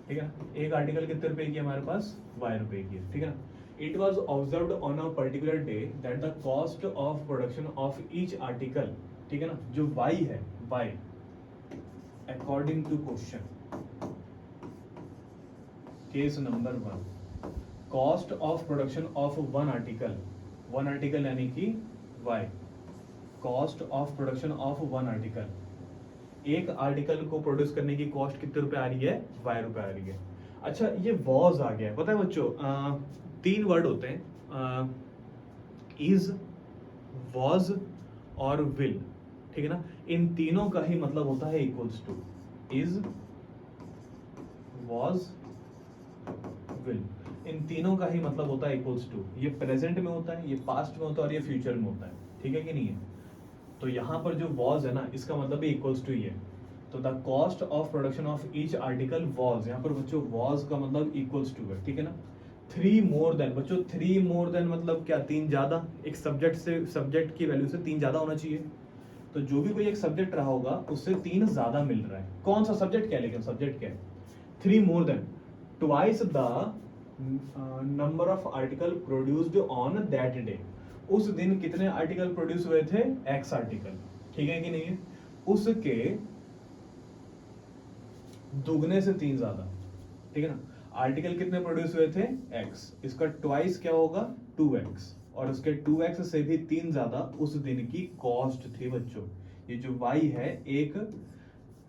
ठीक है ना, एक आर्टिकल कितने रुपए की है हमारे पास, y रुपए की है, ठीक है ना। It was observed on a particular day that the cost of production of each article, ठीक है ना, जो y है, y according to question, case number 1, cost of production of one article one article यानी कि y, cost of production of one article, एक article को produce करने की कॉस्ट कितने रुपए आ रही है, y रुपए आ रही है। अच्छा ये वॉज आ गया है, पता है बच्चों, 3 वर्ड होते हैं, इज, वॉज और विल, ठीक है ना। इन तीनों का ही मतलब होता है equals to, is, was, will, इन तीनों का ही मतलब होता है इक्वल्स टू। ये प्रेजेंट में होता है, ये पास्ट में होता है और ये फ्यूचर में होता है, ठीक है कि नहीं है। तो यहाँ पर जो वॉज है ना, इसका मतलब भी इक्वल्स टू ही है। तो the cost of production of each article was, यहाँ पर बच्चों वॉज का मतलब इक्वल्स टू है, ठीक है ना। 3 मोर देन, बच्चों 3 मोर देन मतलब क्या, 3 ज्यादा, एक सब्जेक्ट से, सब्जेक्ट की वैल्यू से 3 ज्यादा होना चाहिए। तो जो भी कोई एक सब्जेक्ट रहा होगा उससे 3 ज्यादा मिल रहा है। कौन सा सब्जेक्ट क्या है, लेकिन सब्जेक्ट क्या है, 3 मोर than, twice the number of article produced on that day. उस दिन कितने आर्टिकल प्रोड्यूस हुए थे, एक्स आर्टिकल, ठीक है कि नहीं है। उसके दुगने से 3 ज्यादा, ठीक है ना। आर्टिकल कितने प्रोड्यूस हुए थे, एक्स, इसका ट्वाइस क्या होगा, 2x, और उसके 2x से भी 3 ज्यादा उस दिन की कॉस्ट थी बच्चों। ये जो y है एक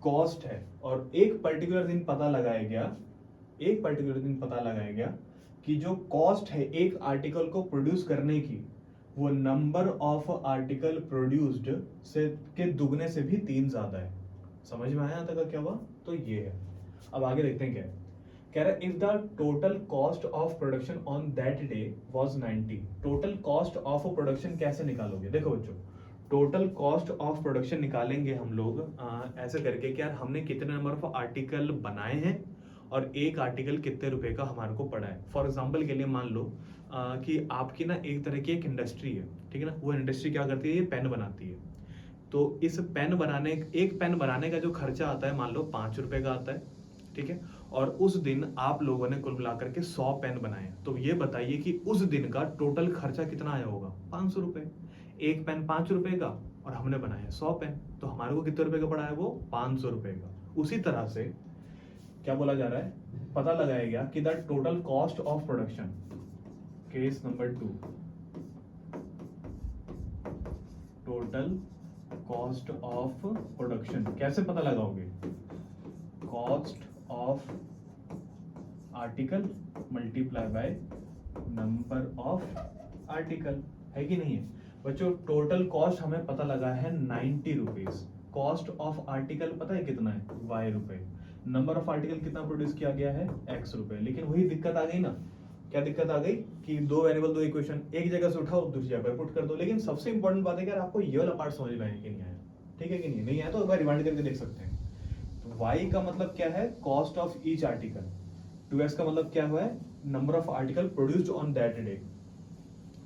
कॉस्ट है, और एक पर्टिकुलर दिन पता लगाया गया, एक पर्टिकुलर दिन पता लगाया गया कि जो कॉस्ट है एक आर्टिकल को प्रोड्यूस करने की, वो नंबर ऑफ आर्टिकल प्रोड्यूस्ड से के दुगने से भी 3 ज्यादा है। समझ में आया तक क्या हुआ, तो ये है। अब आगे देखते हैं क्या है, कह रहा है if the total cost of production on that day was 90। Total cost of production कैसे निकालोगे, देखो बच्चों, टोटल कॉस्ट ऑफ प्रोडक्शन निकालेंगे हम लोग ऐसे करके कि यार हमने कितने नंबर ऑफ आर्टिकल बनाए हैं और एक आर्टिकल कितने रुपए का हमारे को पड़ा है। फॉर एग्जांपल के लिए मान लो कि आपकी ना एक तरह की एक इंडस्ट्री है, ठीक है ना। वो इंडस्ट्री क्या करती है, ये पेन बनाती है। तो इस पेन बनाने, एक पेन बनाने का जो खर्चा आता है मान लो 5 रुपए का आता है, ठीक है। और उस दिन आप लोगों ने कुल मिलाकर के 100 पेन बनाए। तो ये बताइए कि उस दिन का टोटल खर्चा कितना आया होगा, 500 रुपए। एक पेन 5 रुपए का और हमने बनाए 100 पेन, तो हमारे को कितने रुपए का पड़ा है, वो 500 रुपए का। उसी तरह से क्या बोला जा रहा है, पता लगाया गया कि the total cost of production, case number 2, total cost of production कैसे पता लगाओगे, cost of article multiply by number of article, है कि नहीं है बच्चों। टोटल कॉस्ट हमें पता लगा है 90 रुपीज, कॉस्ट ऑफ आर्टिकल पता है कितना है, y रुपए, नंबर ऑफ आर्टिकल कितना प्रोड्यूस किया गया है, x रुपए। लेकिन वही दिक्कत आ गई ना, क्या दिक्कत आ गई कि 2 वेरिएबल 2 इक्वेशन, एक जगह से उठाओ दूसरी जगह पर पुट कर दो। लेकिन सबसे इंपॉर्टेंट बात है कि यार आपको ये वाला पार्ट समझ में आया कि नहीं आया, ठीक है कि नहीं, नहीं आया तो एक बार रिमाइंड करके देख सकते हैं। तो y का मतलब क्या है, cost of each article, 2x का मतलब क्या हुआ है, number of article produced on that day,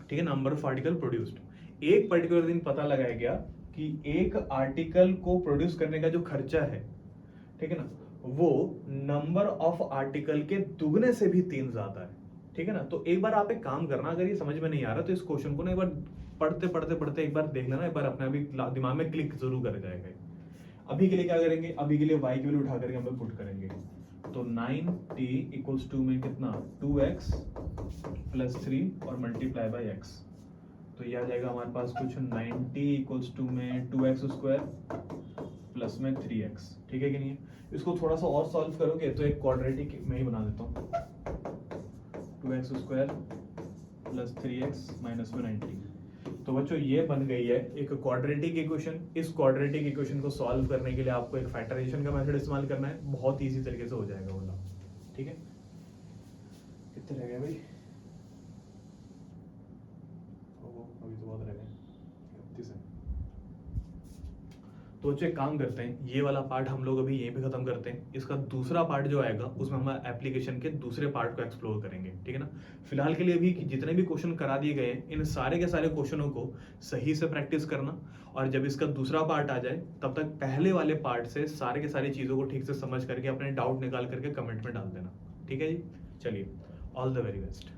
ठीक है, नंबर ऑफ आर्टिकल प्रोड्यूस्ड। एक पर्टिकुलर दिन पता लगाया गया कि एक आर्टिकल को प्रोड्यूस करने का जो खर्चा है, ठीक है ना, वो नंबर ऑफ आर्टिकल के दुगने से भी 3 ज्यादा है, ठीक है ना। तो एक बार आप एक काम करना, अगर ये समझ में नहीं आ रहा तो इस क्वेश्चन को ना एक बार पढ़ते पढ़ते पढ़ते एक बार देख लेना, एक बार अपने अभी दिमाग में क्लिक जरूर कर जाएगा। अभी के लिए क्या करेंगे, अभी के लिए y की वैल्यू उठा करके हम लोग पुट करेंगे। तो 9t इक्वल्स टू में कितना, 2x प्लस 3 और मल्टीप्लाई बाई x। तो ये आ जाएगा हमारे पास कुछ 90 इक्वल्स टू में 2x स्क्वायर प्लस में 3x, ठीक है कि नहीं। इसको थोड़ा सा और सॉल्व करोगे तो एक क्वाड्रेटिक में ही बना देता हूँ, 2x square plus 3x minus में 90। तो बच्चों ये बन गई है एक क्वाड्रेटिक इक्वेशन। इस क्वाड्रेटिक इक्वेशन को सॉल्व करने के लिए आपको एक फैक्टराइजेशन का मेथड इस्तेमाल करना है, बहुत इजी तरीके से हो जाएगा बोला, ठीक है। कितने रह गए भाई, अभी तो बहुत रह गए, 31 है। तो बच्चों एक काम करते हैं, ये वाला पार्ट हम लोग अभी यहीं पे खत्म करते हैं। इसका दूसरा पार्ट जो आएगा उसमें हम एप्लीकेशन के दूसरे पार्ट को एक्सप्लोर करेंगे, ठीक है ना। फिलहाल के लिए भी जितने भी क्वेश्चन करा दिए गए हैं, इन सारे के सारे क्वेश्चनों को सही से प्रैक्टिस करना, और जब इसका दूसरा पार्ट आ जाए तब तक पहले वाले पार्ट से सारे के सारी चीज़ों को ठीक से समझ करके अपने डाउट निकाल करके कमेंट में डाल देना, ठीक है जी। चलिए, ऑल द वेरी बेस्ट।